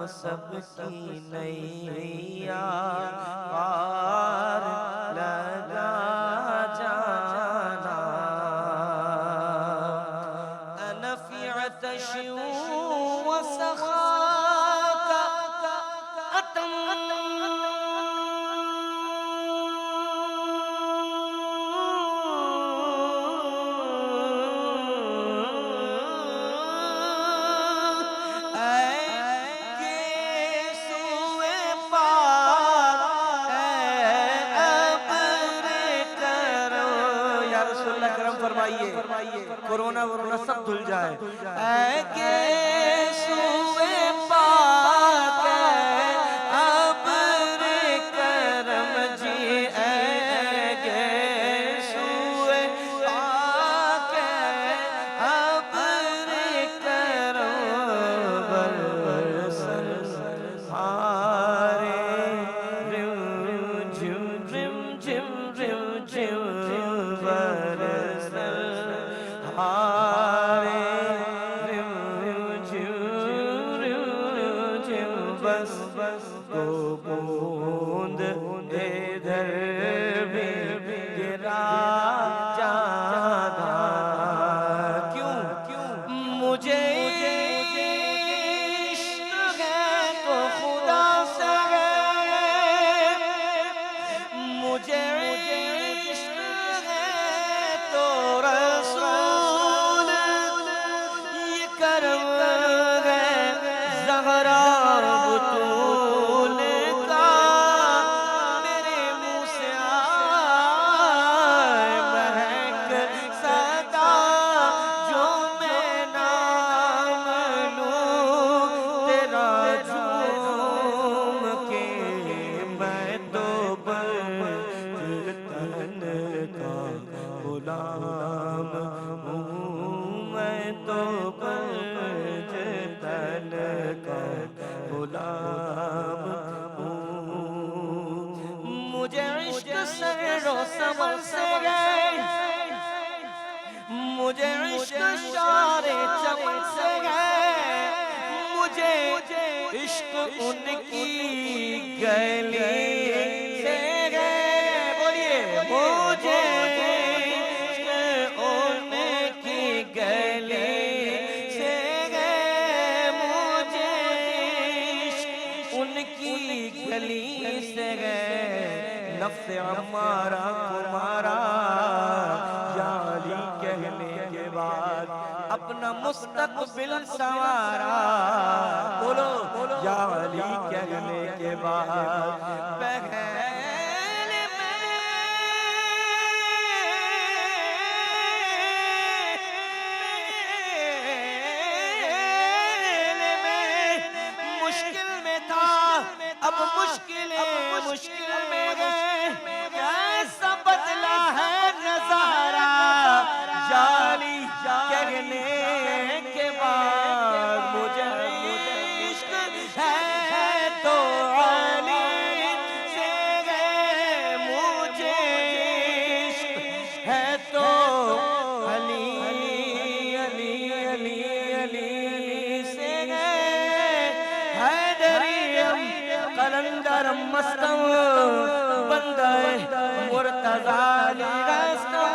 سب کی نیا پار لگا جانا انا فی عطش و سخاک دھل جائے. اے گیسوئے پاک ابر کرم جی، اے گیسوئے پاک ابر کرم برسن ہارے رم جم رم جم رم جم برسن ہارے رم جم رم جم بس دو بوند ادھر بھی گرا جانا. کیوں مجھے عشق ہے تو خدا سے ہے، مجھے عشق ہے تو رسول، یہ کرم ہے زہرا بطول کا، میرے منہ سے آئے مہک صدا جو میں نام لوں تیرا جھوم کے. میں تو برتن کا غلام ہوں، میں تو برتن کا غلام ہوں. مجھے عشق سیر و سمن سے ہے، مجھے عشق شار چمن سے ہے، مجھے عشق ان کی گلی سے ہے. بولیے مجھے عشق ان کی گلی سے ہے، مجھے عشق ان کی گلی سے ہے. نفس ہمارا تمہارا یا علی کہنے کے بعد اپنا مستقبل سنوارا. بولو یا علی کہنے کے بعد پہل میں مشکل میں تھا، اب مشکل میں ہے. کیسا بدلا ہے نظارہ یا علی کہنے کے بعد. مجھے عشق ہے تو علی سے ہے، مجھے عشق ہے تو علی علی علی علی سے ہے. حیدریم قلندرم مستم بندہ مرتضی علی رستم.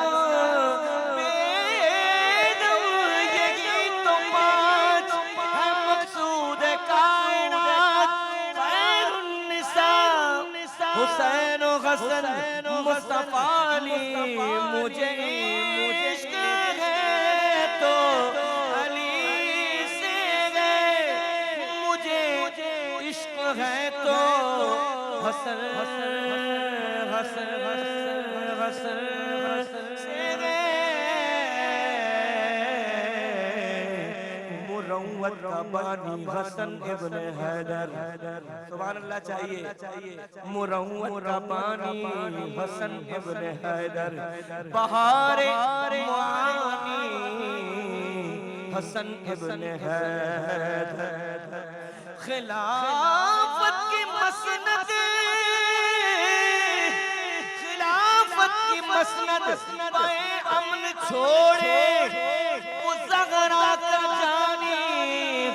بیدم یہی تو بات ہے مقصود کائنات. خیر النساء حسین و حسن مصطفیٰ علی. مجھے عشق ہے تو علی سے ہے، مجھے عشق ہے تو حسن حسن حسن سے ہے. مروت کا بانی حسن ابن حیدر. سبحان اللہ چاہیے. مروت کا بانی حسن ابن حیدر، بہار معانی حسن ابن حیدر. خلافت کی مسند، خلافت کی مسند پائے امن چھوڑے وہ زغرا کا جانی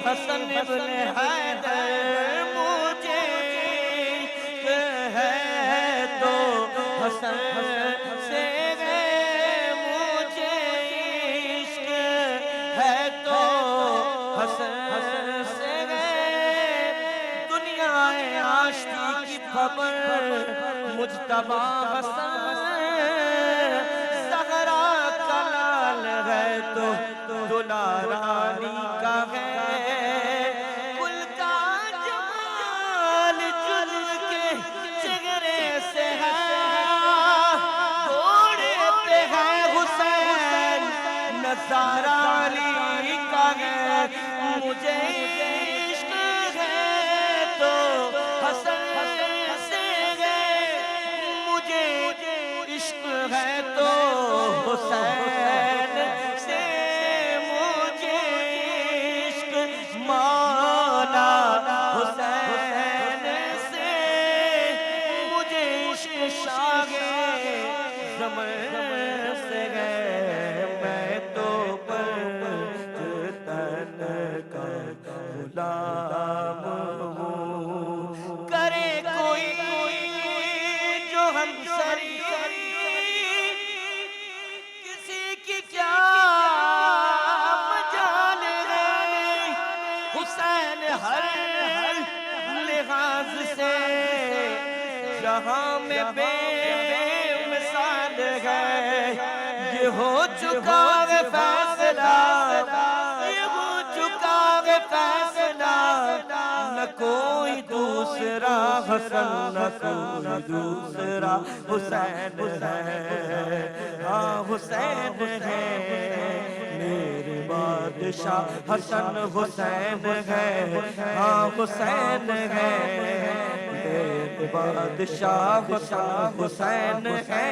حسن ابن حیدر. مجھے ہے تو حسن سے ہے، مجھے عشق ہے تو حسن سے ہے. دنیا آشتی کی خبر مجتبی حسن زہرا کا لال ہے تو دلارانی کا ہے. گل کا جمال جل کے چہرے سے ہے، گھوڑے پہ ہے حسین نظارہ علی. غلام ہوں کرے کوئی جو ہم سری کسی کی کیا مجال ہے حسین ہر لحاظ سے جہاں میں بے مثال ہے یہ ہو چکا ہے فیصلہ یہ ہو چکا ہے فیصلہ نہ کوئی دوسرا حسن نہ کوئی دوسرا حسین ہے ہاں حسین ہے میرے بادشاہ حسن حسین ہے ہاں حسین ہے میرے بادشاہ حسن حسین ہے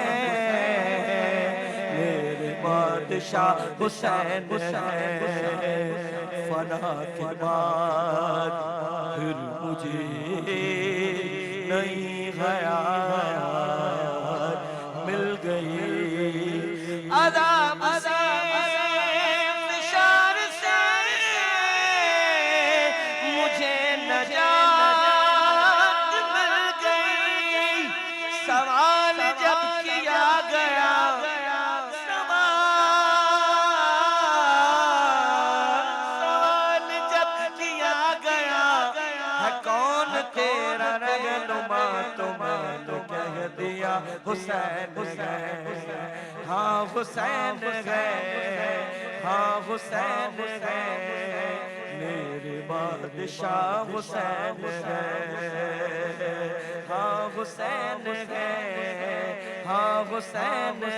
میرے بادشاہ حسین ہے فنا کے بعد پھر مجھے نئی حیات مل گئی عذاب سے فشار سے مجھے نجات مل گئی سوال جب کیا گیا حسین ہے ہاں حسین ہے ہاں حسین ہے میرے بادشاہ حسین ہے ہاں حسین ہے ہاں حسین ہے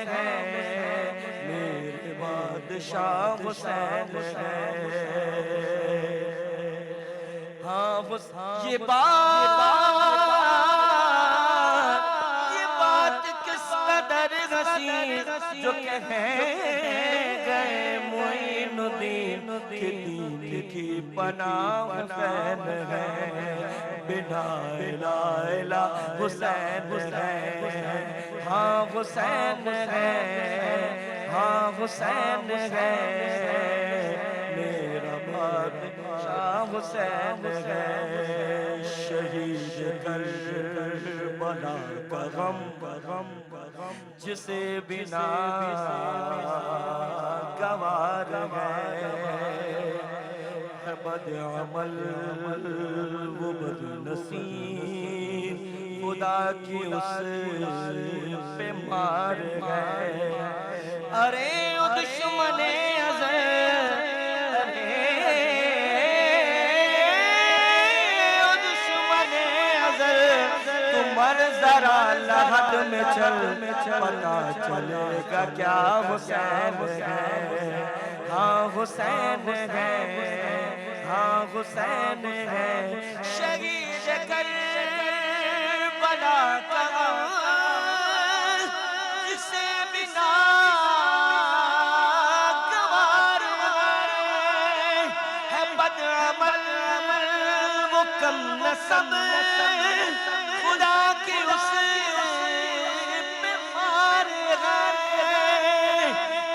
میرے بادشاہ حسین ہے ہاں حسین یہ بات کس قدر حسین جو کہیں گئے معین الدین کہ دین کی پناہ حسین ہے بنا الہ حسین ہے ہاں حسین ہے ہاں حسین ہے میرا بادشاہ حسین ہے شہید کربلا کا غم جسے بنا گوار ہے بد عمل وہ بد نصیب خدا کی اس پہ مار ہے ارے او دشمن ازل ذرا لحد میں چل پتا چلے گا کیا حسین ہے ہاں حسین ہے ہاں حسین ہے شہید کربلا کا جسے بنا گوار ہے بد عمل وہ کم نسب خدا کی اس پہ مار ہے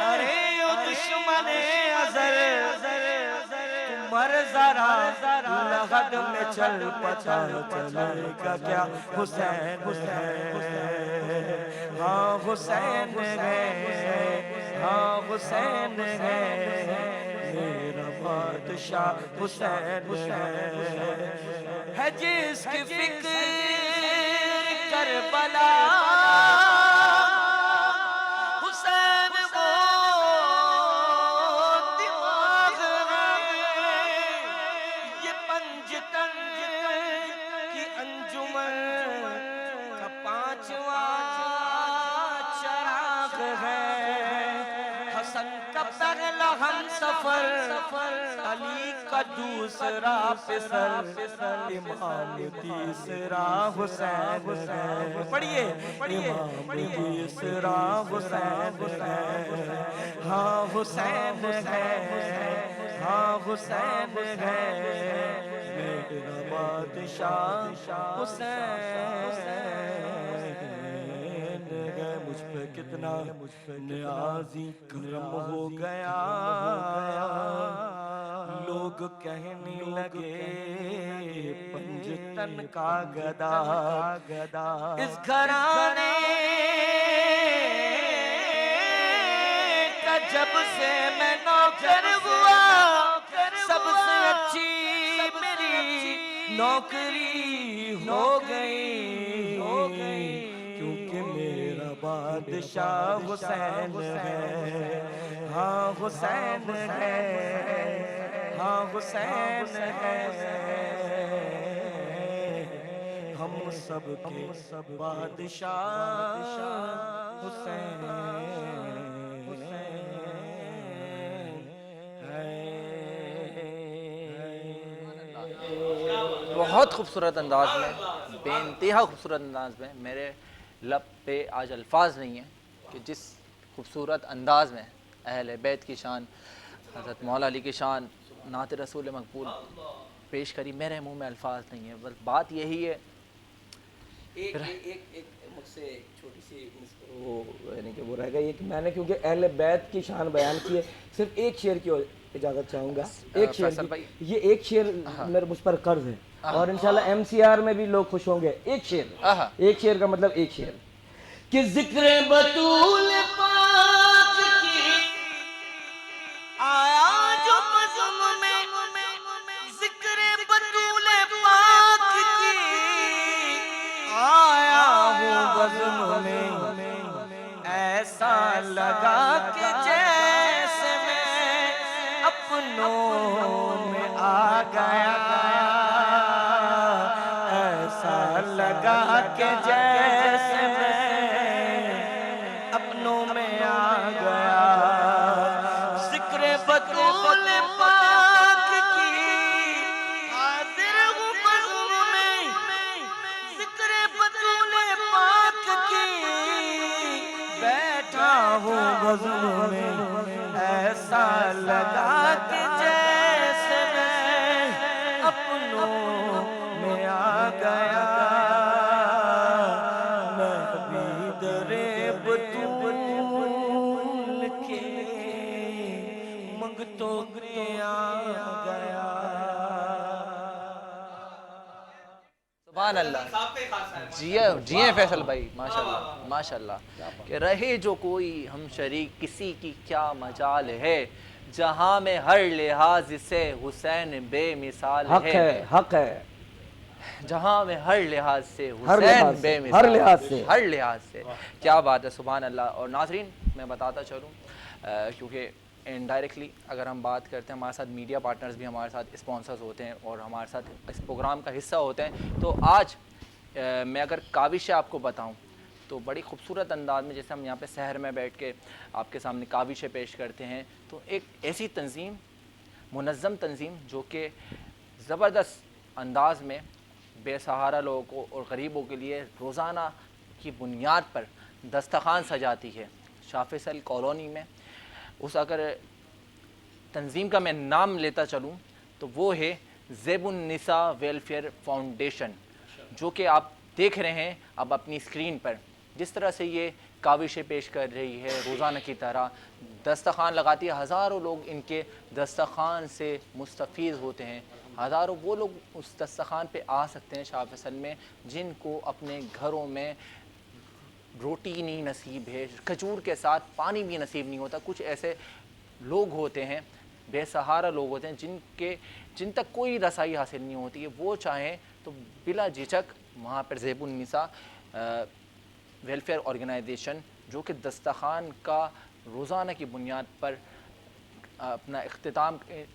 ارے او دشمن ازل مر ذرا لحد میں چل پتا چلے گا کیا حسین ہے ہاں حسین ہے ہاں حسین ہے میرا بادشاہ حسین ہے جس کی فکر کربلا حسین وہ دماغ ہے یہ پنجتن کی انجمن کا پانچواں چراغ ہے حسن کا پہلا ہم سفر علی کا دوسرا پسر امام تیسرا حسین ہے پڑھئے امام تیسرا حسین ہے ہاں حسین ہے ہاں حسین ہے میرا بادشاہ حسین ہے مجھ پہ کتنا نیازی کرم ہو گیا لوگ کہنے لگے پنجتن کا گدا اس گھرانے کا جب سے میں نوکر ہوا سب سے اچھی میری نوکری ہو گئی کیونکہ میرا بادشاہ حسین ہے ہاں حسین ہے ہاں حسین ہے ہم سب کے بادشاہ حسین بہت خوبصورت انداز میں، بے انتہا خوبصورت انداز میں، میرے لب پہ آج الفاظ نہیں ہیں کہ جس خوبصورت انداز میں اہل بیت کی شان، حضرت مولا علی کی شان، نعت رسول مقبول پیش کری، میرے منہ میں الفاظ نہیں ہیں. بس بات یہی ہے. ایک مجھ سے ایک چھوٹی سی وہ یعنی کہ وہ رہ گئی ہے کہ میں نے کیونکہ اہل بیت کی شان بیان کی ہے، صرف ایک شعر کی اجازت چاہوں گا. ایک شعر کی، یہ ایک شعر میرے مجھ پر قرض ہے اور انشاءاللہ MCR میں بھی لوگ خوش ہوں گے. ایک شعر کا مطلب ایک شعر کہ ذکر بطول پاک کی آیا جو بزم میں ذکر بطول پاک کی آیا ہوں بزم میں ایسا لگا کہ جیسے میں اپنوں میں آ گیا ایسا لگا کہ جیسے میں اپنوں میں آ گیا ذکر بطول پاک کی حاضر ہوں بزم میں ذکر بطول پاک کی بیٹھا ہوں بزم میں ایسا لگا کہ جیسے میں اپنوں میں آ گیا میں بھی درے بطول کے منگتوں میں آ گیا. سبحان اللہ. جیے فیصل بھائی، ماشاءاللہ ماشاءاللہ. کہ رہے جو کوئی ہم شریک کسی کی کیا مجال ہے، جہاں میں ہر لحاظ سے حسین بے مثال حق ہے حق ہے جہاں میں ہر لحاظ سے ہر حسین لحاظ بے سے، مثال ہر لحاظ سے، ہر لحاظ سے. کیا بات ہے، سبحان اللہ. اور ناظرین میں بتاتا چلوں کیونکہ انڈائریکٹلی اگر ہم بات کرتے ہیں، ہمارے ساتھ میڈیا پارٹنرز بھی ہمارے ساتھ اسپانسرز ہوتے ہیں اور ہمارے ساتھ اس پروگرام کا حصہ ہوتے ہیں. تو آج میں اگر کاوش آپ کو بتاؤں تو بڑی خوبصورت انداز میں جیسے ہم یہاں پہ سحر میں بیٹھ کے آپ کے سامنے کاوشیں پیش کرتے ہیں، تو ایک ایسی تنظیم، منظم تنظیم جو کہ زبردست انداز میں بے سہارا لوگوں کو اور غریبوں کے لیے روزانہ کی بنیاد پر دسترخوان سجاتی ہے شاہ فیصل کالونی میں. اس اگر تنظیم کا میں نام لیتا چلوں تو وہ ہے زیب النساء ویلفیئر فاؤنڈیشن، جو کہ آپ دیکھ رہے ہیں اب اپنی اسکرین پر جس طرح سے یہ کاوشیں پیش کر رہی ہے. روزانہ کی طرح دسترخوان لگاتی ہے، ہزاروں لوگ ان کے دسترخوان سے مستفید ہوتے ہیں. ہزاروں وہ لوگ اس دسترخوان پہ آ سکتے ہیں شاہ فیصل میں جن کو اپنے گھروں میں روٹی نہیں نصیب ہے، کھجور کے ساتھ پانی بھی نصیب نہیں ہوتا. کچھ ایسے لوگ ہوتے ہیں، بے سہارا لوگ ہوتے ہیں جن تک کوئی رسائی حاصل نہیں ہوتی ہے. وہ چاہیں تو بلا جھجک وہاں پر زیب النساء ویلفیئر آرگنائزیشن جو کہ دسترخوان کا روزانہ کی بنیاد پر اپنا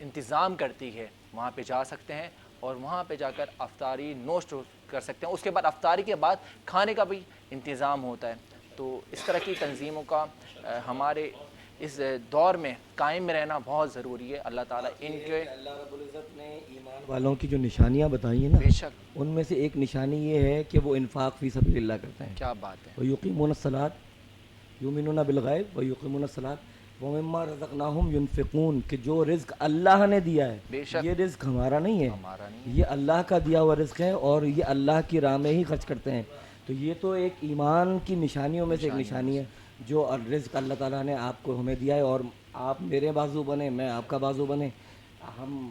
انتظام کرتی ہے، وہاں پہ جا سکتے ہیں اور وہاں پہ جا کر افطاری نوش کر سکتے ہیں. اس کے بعد افطاری کے بعد کھانے کا بھی انتظام ہوتا ہے. تو اس طرح کی تنظیموں کا ہمارے اس دور میں قائم رہنا بہت ضروری ہے. اللہ تعالیٰ ان کے اللہ رب العزت نے ایمان والوں کی جو نشانیاں بتائی ہیں نا، بے شک ان میں سے ایک نشانی یہ ہے کہ وہ انفاق فی سبیل اللہ کرتے ہیں. کیا بات ہے. وَيُقِيمُونَ الصَّلَاةَ يُؤْمِنُونَ بِالْغَيْبِ وَيُقِيمُونَ الصَّلَاةَ وَمِمَّا رَزَقْنَاهُمْ يُنْفِقُونَ کہ جو رزق اللہ نے دیا ہے، بے شک یہ رزق ہمارا نہیں ہے، ہمارا نہیں یہ اللہ کا دیا ہوا رزق ہے اور یہ اللہ کی راہ میں ہی خرچ کرتے ہیں. تو یہ تو ایک ایمان کی نشانیوں میں سے ایک نشانی ہے جو رزق اللہ تعالیٰ نے آپ کو ہمیں دیا ہے. اور آپ میرے بازو بنے، میں آپ کا بازو بنے، ہم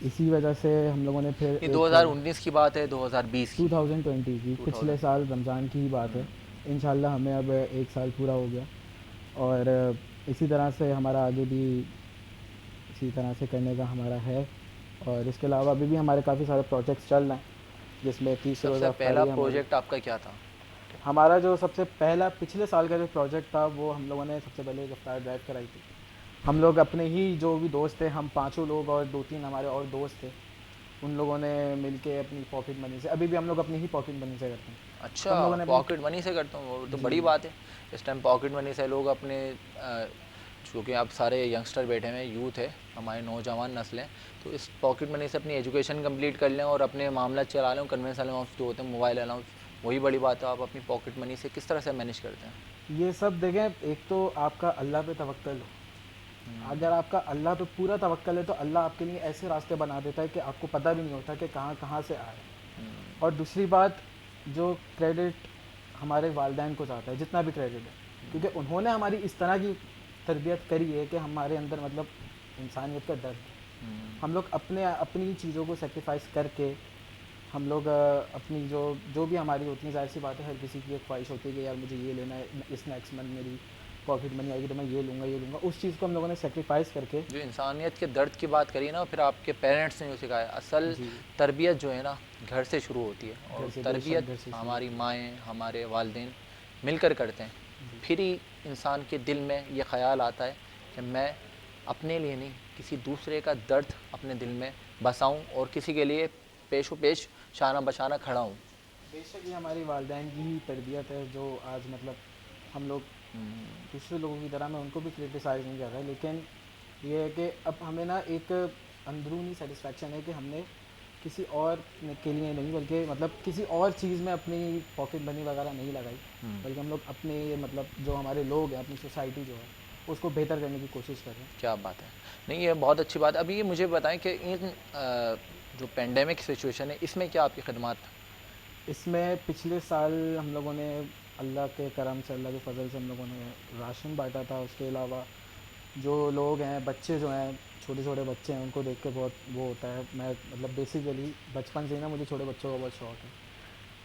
اسی وجہ سے ہم لوگوں نے پھر یہ 2019 کی بات ہے 2020 کی 2020 کی پچھلے سال رمضان کی ہی بات ہے. انشاءاللہ ہمیں اب 1 سال پورا ہو گیا, اور اسی طرح سے ہمارا آگے بھی اسی طرح سے کرنے کا ہمارا ہے. اور اس کے علاوہ ابھی بھی ہمارے کافی سارے پروجیکٹس چل رہے ہیں, جس میں 30 سب روزہ سے پہلا افطاری پروجیکٹ آپ کا کیا تھا؟ ہمارا جو سب سے پہلا پچھلے سال کا جو پروجیکٹ تھا وہ ہم لوگوں نے سب سے پہلے ایک افطار ڈرائیو کرائی تھی. ہم لوگ اپنے ہی جو بھی دوست تھے, ہم 5 لوگ اور 2-3 ہمارے اور دوست تھے, ان لوگوں نے مل کے اپنی پاکٹ منی سے, ابھی بھی ہم لوگ اپنی ہی پاکٹ منی سے کرتے ہیں. اچھا, پاکٹ منی سے کرتا ہوں, وہ تو بڑی بات ہے. اس ٹائم پاکٹ منی سے لوگ اپنے, چونکہ اب سارے ینگسٹر بیٹھے ہوئے ہیں, یوتھ ہے, ہمارے نوجوان نسلیں, تو اس پاکٹ منی سے اپنی ایجوکیشن کمپلیٹ کر لیں اور اپنے معاملات چلا لیں. کنوینس الاؤنس جو ہوتے ہیں, موبائل الاؤنس, وہی بڑی بات ہے. آپ اپنی پاکٹ منی سے کس طرح سے مینیج کرتے ہیں؟ یہ سب دیکھیں, ایک تو آپ کا اللہ پہ توکل ہو. اگر آپ کا اللہ پہ پورا توکل ہے تو اللہ آپ کے لیے ایسے راستے بنا دیتا ہے کہ آپ کو پتہ بھی نہیں ہوتا کہ کہاں کہاں سے آئے. اور دوسری بات, جو کریڈٹ ہمارے والدین کو جاتا ہے, جتنا بھی کریڈٹ ہے, کیونکہ انہوں نے ہماری اس طرح کی تربیت کری ہے کہ ہمارے اندر مطلب انسانیت کا درد ہے. ہم لوگ اپنی چیزوں کو سیکریفائس کر کے, ہم لوگ اپنی جو بھی ہماری ہوتی ہیں, ظاہر سی بات ہے ہر کسی کی ایک خواہش ہوتی ہے کہ یار مجھے یہ لینا ہے, اس نیکسٹ منتھ میری پاکٹ منی آئے گی تو میں یہ لوں گا. اس چیز کو ہم لوگوں نے سیکریفائس کر کے, جو انسانیت کے درد کی بات کری نا, پھر آپ کے پیرنٹس نے جو سکھایا, اصل تربیت جو ہے نا گھر سے شروع ہوتی ہے, اور تربیت ہماری مائیں, ہمارے والدین مل کر کرتے ہیں. پھر ہی انسان کے دل میں یہ خیال آتا ہے کہ میں اپنے لیے نہیں, کسی دوسرے کا درد اپنے دل میں بساؤں اور کسی کے لیے پیش و پیش شانہ بشانہ کھڑا ہوں. بے شک یہ ہماری والدین کی ہی تربیت ہے جو آج مطلب ہم لوگ دوسرے لوگوں کی طرح, میں ان کو بھی کرٹیسائز نہیں کر رہا, لیکن یہ ہے کہ اب ہمیں نا ایک اندرونی سیٹسفیکشن ہے کہ ہم نے کسی اور کے لیے نہیں, بلکہ مطلب کسی اور چیز میں اپنی پاکٹ منی وغیرہ نہیں لگائی, بلکہ ہم لوگ اپنے مطلب جو ہمارے لوگ ہیں, اپنی سوسائٹی جو ہے, اس کو بہتر کرنے کی کوشش کر رہے ہیں. کیا بات ہے, نہیں یہ بہت اچھی بات ہے. ابھی یہ مجھے بتائیں کہ ان جو پینڈیمک سچویشن ہے, اس میں کیا آپ کی خدمات؟ اس میں پچھلے سال ہم لوگوں نے اللہ کے کرم سے, اللہ کے فضل سے ہم لوگوں نے راشن بانٹا تھا. اس کے علاوہ جو لوگ ہیں, بچے جو ہیں, چھوٹے چھوٹے بچے ہیں, ان کو دیکھ کے بہت وہ ہوتا ہے. میں مطلب بیسیکلی بچپن سے ہی نا مجھے چھوٹے بچوں کا بہت شوق ہے,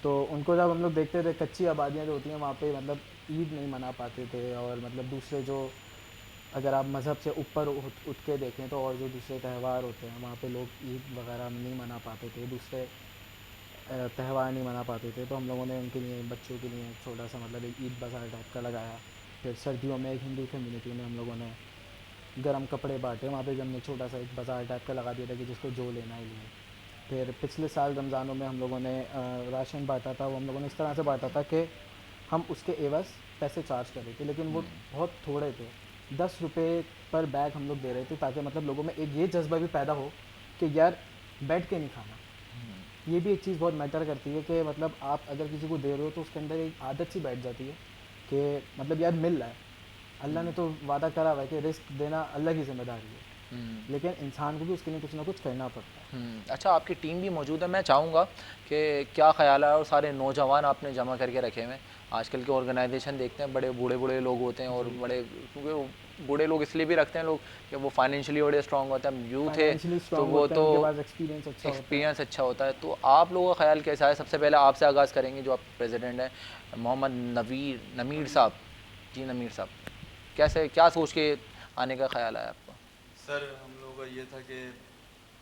تو ان کو جب ہم لوگ دیکھتے تھے, کچی آبادیاں جو ہوتی ہیں وہاں پہ مطلب عید نہیں منا پاتے تھے, اور مطلب دوسرے جو اگر آپ مذہب سے اوپر اٹھ کے دیکھیں تو اور جو دوسرے تہوار ہوتے ہیں وہاں پہ لوگ عید وغیرہ نہیں منا پاتے تھے, دوسرے تہوار نہیں منا پاتے تھے. تو ہم لوگوں نے ان کے لیے, بچوں کے لیے چھوٹا سا مطلب ایک عید بازار ٹائپ کا لگایا. پھر سردیوں میں ایک ہندو کمیونٹی میں ہم لوگوں نے گرم کپڑے بانٹے, وہاں پہ بھی ہم نے چھوٹا سا ایک بازار ٹائپ کا لگا دیا تھا کہ جس کو جو لینا ہے لیے. پھر پچھلے سال رمضانوں میں ہم لوگوں نے راشن بانٹا تھا, وہ ہم لوگوں نے اس طرح سے بانٹا تھا کہ ہم اس کے عوض پیسے چارج کر رہے تھے, لیکن وہ بہت تھوڑے تھے. 10 روپے پر بیگ ہم لوگ دے رہے تھے, تاکہ مطلب لوگوں میں ایک یہ جذبہ بھی پیدا ہو کہ یار بیٹھ کے نہیں کھانا. یہ بھی ایک چیز بہت میٹر کرتی ہے کہ مطلب آپ اگر کسی کو دے رہے ہو تو اس کے اندر ایک عادت سی بیٹھ جاتی ہے کہ مطلب یار مل رہا ہے. اللہ نے تو وعدہ کرا ہوا ہے کہ رزق دینا اللہ کی ذمہ داری ہے, لیکن انسان کو بھی اس کے لیے کچھ نہ کچھ کرنا پڑتا ہے. اچھا, آپ کی ٹیم بھی موجود ہے, میں چاہوں گا کہ کیا خیال ہے, اور سارے نوجوان آپ نے جمع کر کے رکھے ہوئے ہیں. آج کل کے آرگنائزیشن دیکھتے ہیں, بڑے بوڑھے لوگ ہوتے ہیں, اور بڑے, کیونکہ بوڑھے لوگ اس لیے بھی رکھتے ہیں لوگ کہ وہ فائنینشلی بڑے اسٹرانگ ہوتے ہیں. یوتھ ہے تو وہ تو ایکسپیرینس اچھا ہوتا ہے. تو آپ لوگوں کا خیال کیسا ہے؟ سب سے پہلے آپ سے آغاز کریں گے, جو آپ پریزیڈنٹ ہیں, محمد نمیر صاحب. جی نمیر صاحب, کیسے, کیا سوچ کے آنے کا خیال آیا آپ کو؟ سر ہم لوگوں کا یہ تھا کہ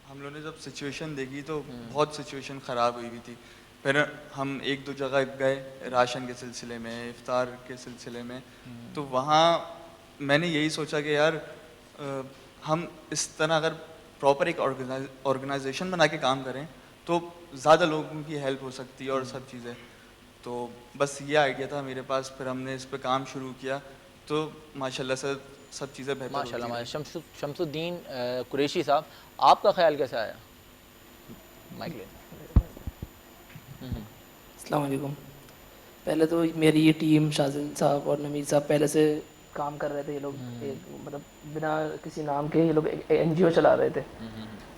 ہم لوگوں نے جب سچویشن دیکھی تو بہت سچویشن خراب ہوئی ہوئی تھی. پھر ہم 1-2 جگہ گئے راشن کے سلسلے میں, افطار کے سلسلے میں, تو وہاں میں نے یہی سوچا کہ یار ہم اس طرح اگر پراپر ایک آرگنائزیشن بنا کے کام کریں تو زیادہ لوگوں کی ہیلپ ہو سکتی ہے اور سب چیزیں. تو بس یہ آئیڈیا تھا میرے پاس, پھر ہم نے اس پہ کام شروع کیا, تو ماشاءاللہ سے سب چیزیں بہتر ہوتی ہیں. ماشاءاللہ. شمس الدین قریشی صاحب, آپ کا خیال کیسے آیا؟ مائک لیں. السلام علیکم. پہلے تو میری یہ ٹیم شاذل صاحب اور نمیر صاحب پہلے سے کام کر رہے تھے. یہ لوگ مطلب بنا کسی نام کے یہ لوگ این جی او چلا رہے تھے.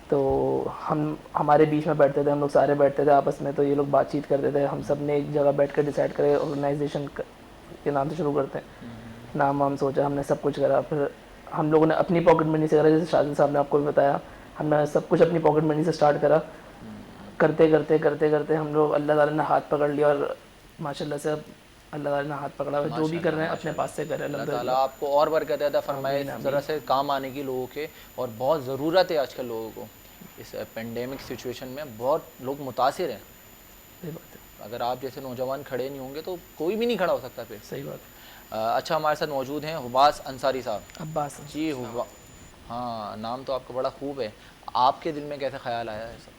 تو ہمارے بیچ میں بیٹھتے تھے, ہم لوگ سارے بیٹھتے تھے آپس میں, تو یہ لوگ بات چیت کرتے تھے. ہم سب نے ایک جگہ بیٹھ کر ڈیسائیڈ کرے آرگنائزیشن کے نام سے شروع کرتے ہیں. نام سوچا, ہم نے سب کچھ کرا. پھر ہم لوگوں نے اپنی پاکٹ منی سے کرا, جیسے شاذل صاحب نے آپ کو بھی بتایا. ہم نے سب کچھ اپنی پاکٹ منی سے اسٹارٹ کرا. کرتے کرتے کرتے کرتے ہم لوگ اللہ تعالیٰ نے ہاتھ پکڑ لیا, اور ماشاء اللہ سے اب اللہ تعالیٰ نے ہاتھ پکڑا ہوا, جو بھی کر رہے ہیں اپنے پاس سے کر رہے ہیں. اللہ تعالیٰ آپ کو اور برکت عطا فرمائے اس طرح سے کام آنے کی لوگوں کے, اور بہت ضرورت ہے آج کل لوگوں کو اس پینڈیمک سچویشن میں. بہت لوگ متاثر ہیں. صحیح بات ہے, اگر آپ جیسے نوجوان کھڑے نہیں ہوں گے تو کوئی بھی نہیں کھڑا ہو سکتا پھر. صحیح بات ہے. اچھا, ہمارے ساتھ موجود ہیں حباس انصاری صاحب. عباس جی ہاں, نام تو آپ کا بڑا خوب ہے. آپ کے دل میں کیسے خیال آیا ہے سر؟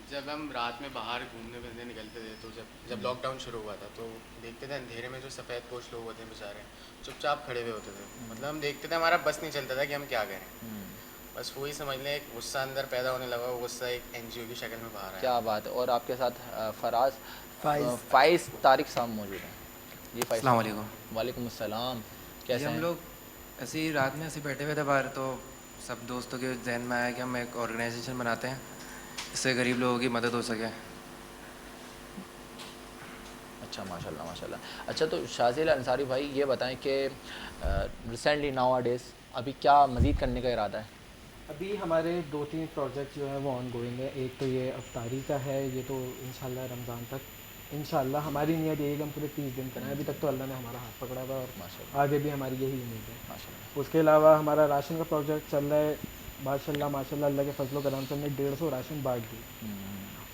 جب ہم رات میں باہر گھومنے پھرنے نکلتے تھے تو جب لاک ڈاؤن شروع ہوا تھا تو دیکھتے تھے اندھیرے میں جو سفید پوش لوگ ہوتے ہیں بیچارے چپ چاپ کھڑے ہوئے ہوتے تھے. مطلب ہم دیکھتے تھے, ہمارا بس نہیں چلتا تھا کہ ہم کیا کریں. بس وہی سمجھ لیں ایک غصہ اندر پیدا ہونے لگا, وہ غصہ ایک این جی او کی شکل میں باہر آیا. کیا بات ہے. اور آپ کے ساتھ فائز طارق صاحب موجود ہیں. جی فائز, السلام علیکم. وعلیکم السلام. کیسے ہم ہیں؟ لوگ ایسے ہی رات میں ایسے بیٹھے ہوئے تھے باہر, تو سب دوستوں کے ذہن میں آیا کہ ہم ایک آرگنائزیشن بناتے ہیں اس سے غریب لوگوں کی مدد ہو سکے. اچھا, ماشاء اللہ ماشاء اللہ. اچھا, تو شازیل انصاری بھائی یہ بتائیں کہ ریسنٹلی ناؤ ڈیز ابھی کیا مزید کرنے کا ارادہ ہے؟ ابھی ہمارے 2-3 پروجیکٹ جو ہیں وہ آن گوئنگ ہے. ایک تو یہ افطاری کا ہے, یہ تو انشاءاللہ رمضان تک انشاءاللہ ہماری نیت یہی کہ ہم پورے 30 دن کریں. ابھی تک تو اللہ نے ہمارا ہاتھ پکڑا ہوا ہے اور آگے بھی ہماری یہی امید ہے. اس کے علاوہ ہمارا راشن کا پروجیکٹ چل رہا ہے. ماشاء اللہ کے فضل و کرم سے ہم نے 150 راشن بانٹ دی.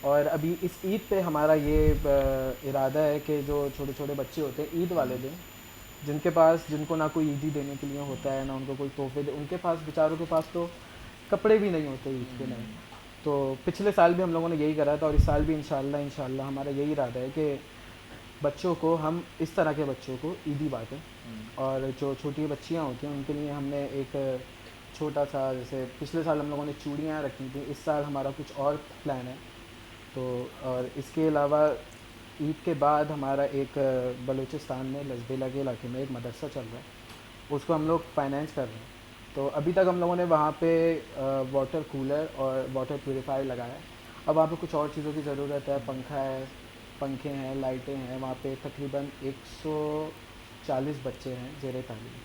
اور ابھی اس عید پہ ہمارا یہ ارادہ ہے کہ جو چھوٹے چھوٹے بچے ہوتے ہیں عید والے دن, جن کو نہ کوئی عیدی دینے کے لیے ہوتا ہے, نہ ان کو کوئی تحفے ان کے پاس, بیچاروں کے پاس تو کپڑے بھی نہیں ہوتے عید کے نئے. تو پچھلے سال بھی ہم لوگوں نے یہی کرا تھا, اور اس سال بھی انشاءاللہ ہمارا یہی ارادہ ہے کہ بچوں کو, ہم اس طرح کے بچوں کو عیدی بانٹیں. اور جو چھوٹی بچیاں ہوتی ہیں ان کے لیے ہم نے ایک چھوٹا سا, جیسے پچھلے سال ہم لوگوں نے چوڑیاں رکھی تھیں, اس سال ہمارا کچھ اور پلان ہے. تو اور اس کے علاوہ عید کے بعد ہمارا ایک بلوچستان میں لسبیلا کے علاقے میں ایک مدرسہ چل رہا ہے, اس کو ہم لوگ فائنینس کر رہے ہیں. تو ابھی تک ہم لوگوں نے وہاں پہ واٹر کولر اور واٹر پیوریفائر لگایا ہے. اب وہاں پہ کچھ اور چیزوں کی ضرورت ہے, پنکھے ہیں, لائٹیں ہیں. وہاں پہ تقریباً 140 بچے ہیں زیر تعلیم.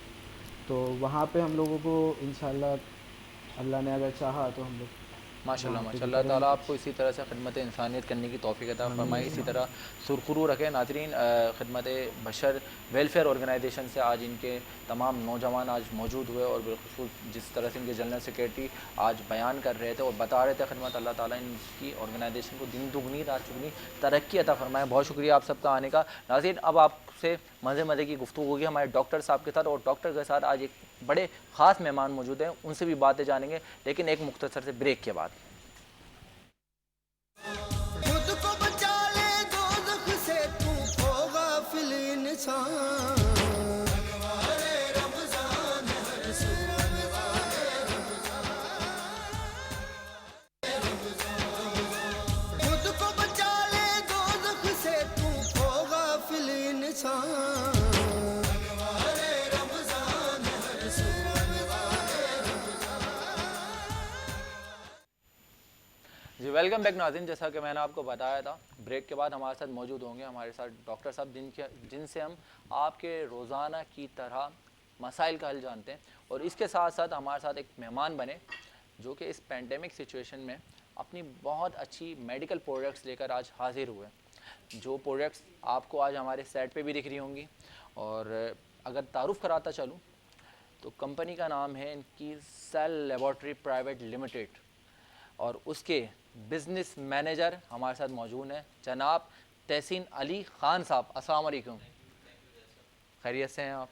تو وہاں پہ ہم لوگوں کو انشاءاللہ اللہ نے اگر چاہا تو ہم لوگ ماشاء اللہ اللہ تعالیٰ آپ کو اسی طرح سے خدمت انسانیت کرنے کی توفیق عطا فرمائے, اسی طرح سرخرو رکھے. ناظرین, خدمت بشر ویلفیئر آرگنائزیشن سے آج ان کے تمام نوجوان آج موجود ہوئے, اور بالخصوص جس طرح سے ان کے جنرل سیکریٹری آج بیان کر رہے تھے اور بتا رہے تھے خدمت, اللہ تعالیٰ ان کی آرگنائزیشن کو دن دگنی رات چگنی ترقی عطا فرمائے. بہت شکریہ آپ سب کا آنے کا. ناظرین, اب آپ سے مزے کی گفتگو ہوگی ہمارے ڈاکٹر صاحب کے ساتھ, اور ڈاکٹر کے ساتھ آج ایک بڑے خاص مہمان موجود ہیں, ان سے بھی باتیں جانیں گے, لیکن ایک مختصر سے بریک کے بعد. خود کو بچا لے دوزخ سے, تو ہوگا فل انسان. خود کو بچا لے دوزخ سے, تو ہوگا فل انسان. جی ویلکم بیک ناظرین. جیسا کہ میں نے آپ کو بتایا تھا, بریک کے بعد ہمارے ساتھ موجود ہوں گے ہمارے ساتھ ڈاکٹر صاحب, جن سے ہم آپ کے روزانہ کی طرح مسائل کا حل جانتے ہیں. اور اس کے ساتھ ساتھ ہمارے ساتھ ایک مہمان بنے جو کہ اس پینڈیمک سچویشن میں اپنی بہت اچھی میڈیکل پروڈکٹس لے کر آج حاضر ہوئے. جو پروڈکٹس آپ کو آج ہمارے سیٹ پہ بھی دکھ رہی ہوں گی. اور اگر تعارف کراتا چلوں تو کمپنی کا نام ہے ان کی سیل لیبارٹری پرائیویٹ لمیٹڈ, اور اس کے بزنس مینیجر ہمارے ساتھ موجود ہیں جناب تحسین علی خان صاحب. السلام علیکم, خیریت سے ہیں آپ؟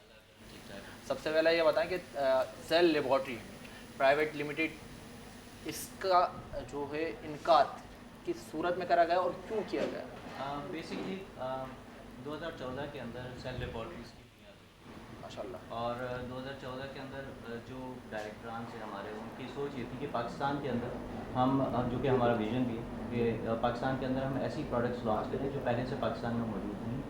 سب سے پہلے یہ بتائیں کہ سیل لیبارٹری پرائیویٹ لمیٹڈ اس کا جو ہے انعقاد کس صورت میں کرا گیا اور کیوں کیا گیا؟ بیسکلی 2014 کے اندر سیل لیبارٹریز کی بنیاد ہوئی ماشاء اللہ, اور 2014 کے اندر جو ڈائریکٹران سے ہمارے ان کی سوچ یہ تھی کہ پاکستان کے اندر ہم, جو کہ ہمارا ویژن بھی ہے کہ پاکستان کے اندر ہم ایسی پروڈکٹس لانچ کریں جو پہلے سے پاکستان میں موجود نہیں,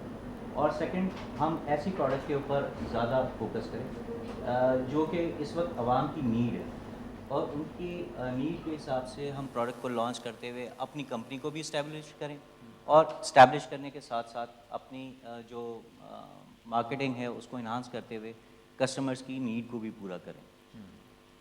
اور سیکنڈ ہم ایسی پروڈکٹ کے اوپر زیادہ فوکس کریں جو کہ اس وقت عوام کی نیڈ ہے, اور ان کی نیڈ کے حساب سے ہم پروڈکٹ کو لانچ کرتے ہوئے اپنی کمپنی کو بھی اسٹیبلش کریں, اور اسٹیبلش کرنے کے ساتھ ساتھ اپنی جو مارکیٹنگ ہے اس کو انہانس کرتے ہوئے کسٹمرز کی نیڈ کو بھی پورا کریں.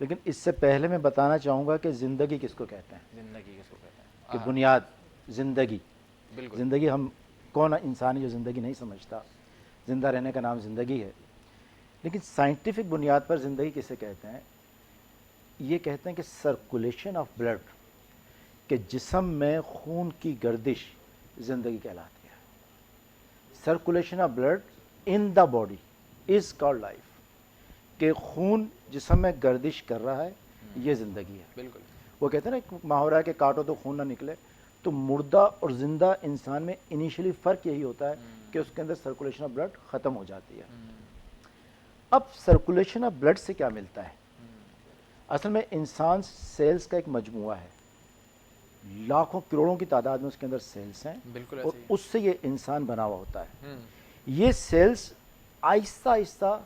لیکن اس سے پہلے میں بتانا چاہوں گا کہ زندگی کس کو کہتے ہیں، زندگی کس کو کہتے ہیں؟ کہ بنیاد زندگی. بالکل. زندگی ہم کون انسان ہے جو زندگی نہیں سمجھتا؟ زندہ رہنے کا نام زندگی ہے. لیکن سائنٹیفک بنیاد پر زندگی کسے کہتے ہیں؟ یہ کہتے ہیں کہ سرکولیشن آف بلڈ، کہ جسم میں خون کی گردش زندگی کہلاتی ہے. Circulation of blood in the body is called life, کہ خون جسم میں گردش کر رہا ہے، یہ زندگی ہے. بالکل. وہ کہتے ہیں نا ایک محاورہ ہے کہ کاٹو تو خون نہ نکلے. تو مردہ اور زندہ انسان میں انیشلی فرق یہی ہوتا ہے کہ اس کے اندر سرکولیشن آف بلڈ ختم ہو جاتی ہے. اب سرکولیشن آف بلڈ سے کیا ملتا ہے؟ اصل میں انسان سیلز کا ایک مجموعہ ہے، لاکھوں کروڑوں کی تعداد میں اس کے اندر سیلز ہیں، بالکل اور اس سے یہ انسان بنا ہوا ہوتا ہے. ہی یہ سیلز آہستہ آہستہ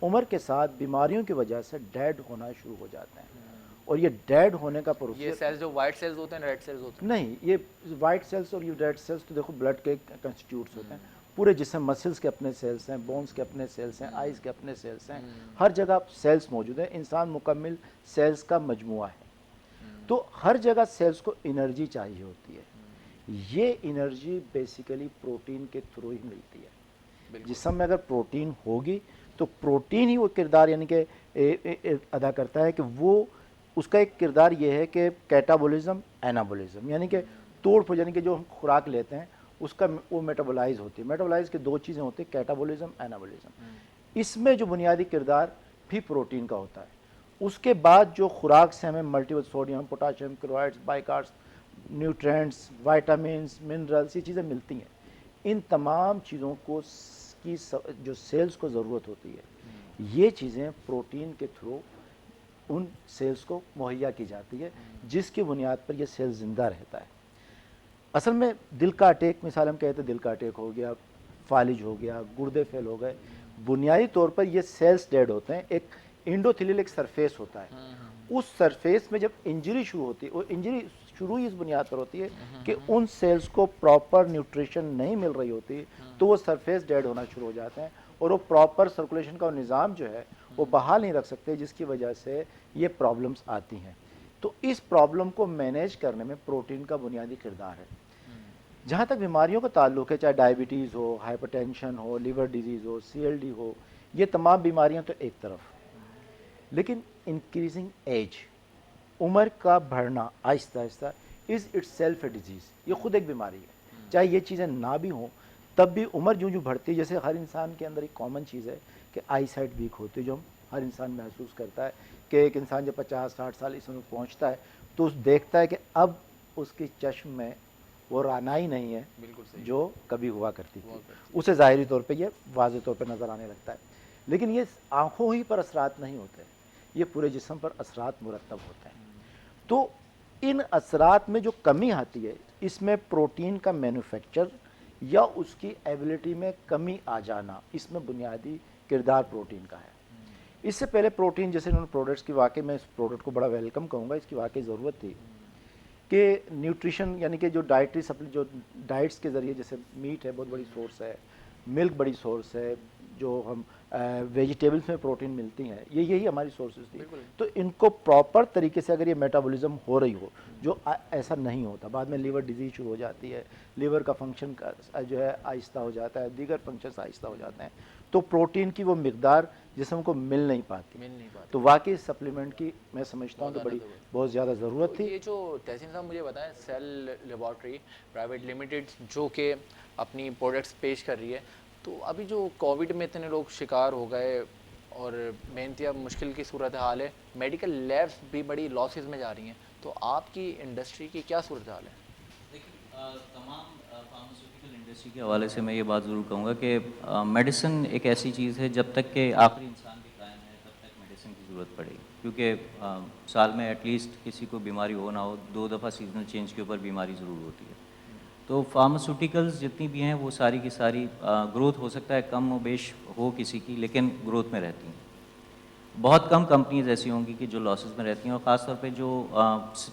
عمر کے ساتھ بیماریوں کی وجہ سے ڈیڈ ہونا شروع ہو جاتے ہیں. اور یہ ڈیڈ ہونے کا یہ پروسیس سیلز جو وائٹ سیلز ہوتے ہیں ریڈ سیلز ہوتے ہیں؟ نہیں، یہ وائٹ سیلز اور یہ ریڈ سیلز تو دیکھو بلڈ کے کنسٹیٹیوٹس ہوتے ہیں. پورے جسم مسلز کے اپنے سیلز ہیں، بونز کے اپنے سیلز ہیں، آئیز کے اپنے سیلز ہیں، ہر جگہ سیلز موجود ہیں. انسان مکمل سیلز کا مجموعہ ہے. تو ہر جگہ سیلز کو انرجی چاہیے ہوتی ہے. یہ انرجی بیسیکلی پروٹین کے تھرو ہی ملتی ہے. جسم میں اگر پروٹین ہوگی تو پروٹین ہی وہ کردار یعنی کہ ادا کرتا ہے کہ وہ اس کا ایک کردار یہ ہے کہ کیٹابولزم اینابولزم، یعنی کہ توڑ پھوڑ، یعنی کہ جو ہم خوراک لیتے ہیں اس کا وہ میٹابولائز ہوتی ہے. میٹابولائز کے دو چیزیں ہوتی ہیں، کیٹابولزم اینابولزم. اس میں جو بنیادی کردار بھی پروٹین کا ہوتا ہے. اس کے بعد جو خوراک سے ہمیں multiple sodium, potassium, chlorides, bicarbs, nutrients, vitamins, minerals, یہ چیزیں ملتی ہیں. ان تمام چیزوں کو کی جو سیلز کو ضرورت ہوتی ہے، یہ چیزیں پروٹین کے تھرو ان سیلز کو مہیا کی جاتی ہے، جس کی بنیاد پر یہ سیل زندہ رہتا ہے. اصل میں دل کا اٹیک، مثال ہم کہتے ہیں دل کا اٹیک ہو گیا، فالج ہو گیا، گردے فیل ہو گئے، بنیادی طور پر یہ سیلز ڈیڈ ہوتے ہیں. ایک انڈوتھیلیل ایک سرفیس ہوتا ہے، اس سرفیس میں جب انجری شروع ہوتی ہے، اور انجری شروع ہی اس بنیاد پر ہوتی ہے کہ ان سیلز کو پراپر نیوٹریشن نہیں مل رہی ہوتی، تو وہ سرفیس ڈیڈ ہونا شروع ہو جاتے ہیں، اور وہ پراپر سرکولیشن کا نظام جو ہے وہ بحال نہیں رکھ سکتے، جس کی وجہ سے یہ پرابلمس آتی ہیں. تو اس پرابلم کو مینیج کرنے میں پروٹین کا بنیادی کردار ہے. جہاں تک بیماریوں کا تعلق ہے، چاہے ڈائبٹیز ہو، ہائپر ٹینشن ہو، لیور ڈیزیز ہو، CLD ہو، یہ تمام بیماریاں تو ایک طرف. لیکن انکریزنگ ایج، عمر کا بڑھنا آہستہ آہستہ، is it self a disease, یہ خود ایک بیماری ہے. چاہے یہ چیزیں نہ بھی ہوں تب بھی عمر جو بڑھتی ہے، جیسے ہر انسان کے اندر ایک کامن چیز ہے کہ آئی سائٹ ویک ہوتی ہے، جو ہر انسان محسوس کرتا ہے کہ ایک انسان جب 50-60 سال اس میں پہنچتا ہے تو اس دیکھتا ہے کہ اب اس کی چشم میں وہ رعنائی نہیں ہے جو کبھی ہوا کرتی تھی. اسے ظاہری طور پہ یہ واضح طور پہ نظر آنے لگتا ہے. لیکن یہ آنکھوں ہی پر اثرات نہیں ہوتے، یہ پورے جسم پر اثرات مرتب ہوتے ہیں. تو ان اثرات میں جو کمی آتی ہے، اس میں پروٹین کا مینوفیکچر یا اس کی ایبلٹی میں کمی آ جانا، اس میں بنیادی کردار پروٹین کا ہے. اس سے پہلے پروٹین جیسے انہوں نے پروڈکٹس کی، واقعی میں اس پروڈکٹ کو بڑا ویلکم کہوں گا، اس کی واقعی ضرورت تھی کہ نیوٹریشن یعنی کہ جو ڈائٹری جو ڈائٹس کے ذریعے، جیسے میٹ ہے بہت بڑی سورس ہے، ملک بڑی سورس ہے، جو ہم ویجیٹیبلس میں پروٹین ملتی ہیں، یہی ہماری سورسز تھی. تو ان کو پراپر طریقے سے اگر یہ میٹابولزم ہو رہی ہو، جو ایسا نہیں ہوتا، بعد میں لیور ڈیزیز شروع ہو جاتی ہے، لیور کا فنکشن جو ہے آہستہ ہو جاتا ہے، دیگر فنکشنز آہستہ ہو جاتے ہیں، تو پروٹین کی وہ مقدار جسم کو مل نہیں پاتی. تو واقعی سپلیمنٹ کی میں سمجھتا ہوں کہ بہت زیادہ ضرورت تھی. یہ جو تحسین صاحب مجھے بتائیں، سیل لیبارٹری پرائیویٹ لمیٹڈ جو کہ اپنی پروڈکٹس پیش کر رہی ہے، تو ابھی جو کووڈ میں اتنے لوگ شکار ہو گئے اور بے انتہا مشکل کی صورتحال ہے، میڈیکل لیبس بھی بڑی لاسز میں جا رہی ہیں، تو آپ کی انڈسٹری کی کیا صورتحال ہے؟ دیکھیے، تمام فارماسیوٹیکل انڈسٹری کے حوالے سے میں یہ بات ضرور کہوں گا کہ میڈیسن ایک ایسی چیز ہے، جب تک کہ آخری انسان بھی قائم ہے تب تک میڈیسن کی ضرورت پڑے گی. کیونکہ سال میں ایٹ لیسٹ کسی کو بیماری ہو نہ ہو 2 دفعہ سیزنل چینج کے اوپر بیماری ضرور ہوتی ہے. تو فارماسیوٹیکلز جتنی بھی ہیں وہ ساری کی ساری گروتھ ہو سکتا ہے کم و بیش ہو کسی کی، لیکن گروتھ میں رہتی ہیں. بہت کم کمپنیز ایسی ہوں گی کہ جو لاسز میں رہتی ہیں، اور خاص طور پہ جو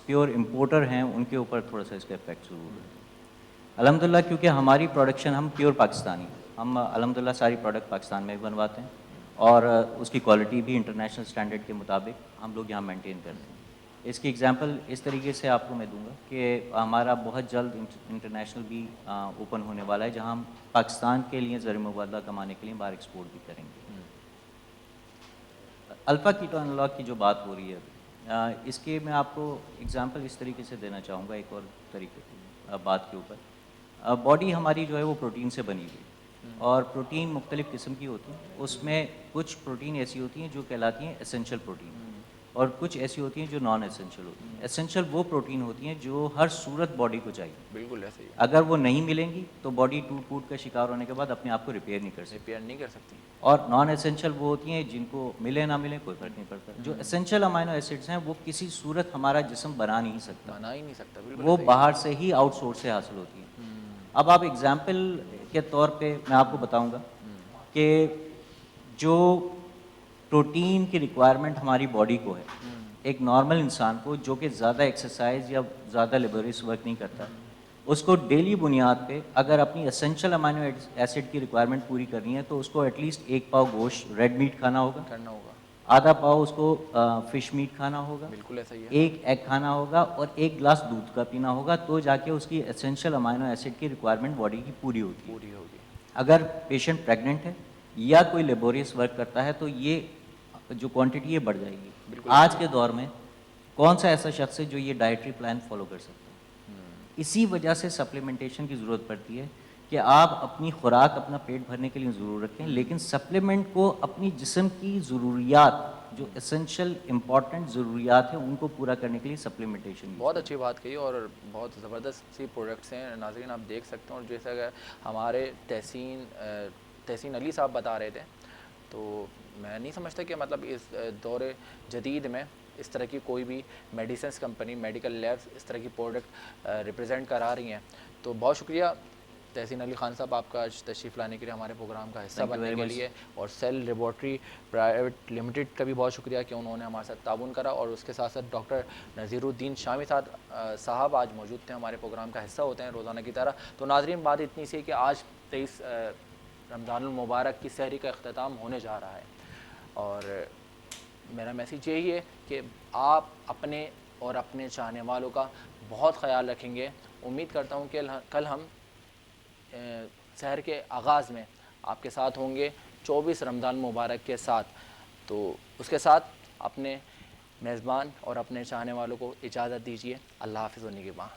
پیور امپورٹر ہیں ان کے اوپر تھوڑا سا اس کا افیکٹ ضرور ہے. الحمدللہ کیونکہ ہماری پروڈکشن، ہم پیور پاکستانی، ہم الحمدللہ ساری پروڈکٹ پاکستان میں بھی بنواتے ہیں، اور اس کی کوالٹی بھی انٹرنیشنل اسٹینڈرڈ کے مطابق ہم لوگ یہاں مینٹین کرتے ہیں. اس کی اگزامپل اس طریقے سے آپ کو میں دوں گا کہ ہمارا بہت جلد انٹرنیشنل بھی اوپن ہونے والا ہے جہاں ہم پاکستان کے لیے زر مبادلہ کمانے کے لیے باہر ایکسپورٹ بھی کریں گے. الفا کیٹو انالاگ کی جو بات ہو رہی ہے اس کے میں آپ کو اگزامپل اس طریقے سے دینا چاہوں گا ایک اور طریقے بات کے اوپر. باڈی ہماری جو ہے وہ پروٹین سے بنی ہوئی ہے اور پروٹین مختلف قسم کی ہوتی ہیں. اس میں کچھ پروٹین ایسی ہوتی ہیں جو کہلاتی ہیں اسینشل پروٹین اور کچھ ایسی ہوتی ہیں جو نان اسینشل ہوتی ہیں. اسینشل وہ پروٹین ہوتی ہیں جو ہر صورت باڈی کو چاہیے. بالکل ایسے ہی. اگر وہ نہیں ملیں گی تو باڈی ٹوٹ پھوٹ کا شکار ہونے کے بعد اپنے آپ کو ریپیئر نہیں کر سکتی. اور نان اسینشل وہ ہوتی ہیں جن کو ملے نہ ملے کوئی فرق نہیں پڑتا. جو اسینشل امائنو ایسڈز ہیں وہ کسی صورت ہمارا جسم بنا ہی نہیں سکتا. وہ باہر سے ہی آؤٹ سورس سے حاصل ہوتی ہیں. اب آپ ایگزامپل کے طور پہ میں آپ کو بتاؤں گا کہ جو پروٹین کی ریکوائرمنٹ ہماری باڈی کو ہے ایک نارمل انسان کو جو کہ زیادہ ایکسرسائز یا زیادہ لیبوریس ورک نہیں کرتا, اس کو ڈیلی بنیاد پہ اگر اپنی اسینشل امائنو ایسڈ کی ریکوائرمنٹ پوری کرنی ہے تو اس کو ایٹ لیسٹ 1 پاؤ گوشت ریڈ میٹ کھانا ہوگا, آدھا پاؤ اس کو فش میٹ کھانا ہوگا, بالکل ایسا ہی ہے, 1 ایگ کھانا ہوگا اور 1 گلاس دودھ کا پینا ہوگا, تو جا کے اس کی اسینشل امائنو ایسڈ کی ریکوائرمنٹ باڈی کی پوری ہوگی. اگر پیشنٹ پریگننٹ ہے یا کوئی لیبوریس ورک کرتا ہے تو یہ جو کوانٹٹی یہ بڑھ جائے گی. آج کے دور میں کون سا ایسا شخص ہے جو یہ ڈائٹری پلان فالو کر سکتا ہے؟ اسی وجہ سے سپلیمنٹیشن کی ضرورت پڑتی ہے کہ آپ اپنی خوراک اپنا پیٹ بھرنے کے لیے ضرور رکھیں, لیکن سپلیمنٹ کو اپنی جسم کی ضروریات جو اسینشل امپورٹنٹ ضروریات ہیں ان کو پورا کرنے کے لیے سپلیمنٹیشن. بہت اچھی بات کہی اور بہت زبردست سی پروڈکٹس ہیں ناظرین, آپ دیکھ سکتے ہیں. اور جیسا کہ ہمارے تحسین علی صاحب بتا رہے تھے, تو میں نہیں سمجھتا کہ مطلب اس دور جدید میں اس طرح کی کوئی بھی میڈیسنس کمپنی, میڈیکل لیبس اس طرح کی پروڈکٹ ریپرزینٹ کرا رہی ہیں. تو بہت شکریہ تحسین علی خان صاحب آپ کا آج تشریف لانے کے لیے, ہمارے پروگرام کا حصہ بننے کے لیے. اور سیل لیبارٹری پرائیویٹ لمیٹڈ کا بھی بہت شکریہ کہ انہوں نے ہمارے ساتھ تعاون کرا. اور اس کے ساتھ ساتھ ڈاکٹر نذیر الدین شامی صاحب آج موجود تھے, ہمارے پروگرام کا حصہ ہوتے ہیں روزانہ کی طرح. تو ناظرین بات اتنی سی ہے کہ آج 23 رمضان المبارک کی سحری کا اختتام ہونے جا رہا ہے, اور میرا میسیج یہی ہے کہ آپ اپنے اور اپنے چاہنے والوں کا بہت خیال رکھیں گے. امید کرتا ہوں کہ کل ہم سحر کے آغاز میں آپ کے ساتھ ہوں گے 24 رمضان مبارک کے ساتھ. تو اس کے ساتھ اپنے میزبان اور اپنے چاہنے والوں کو اجازت دیجیے. اللہ حافظ و نگہباں.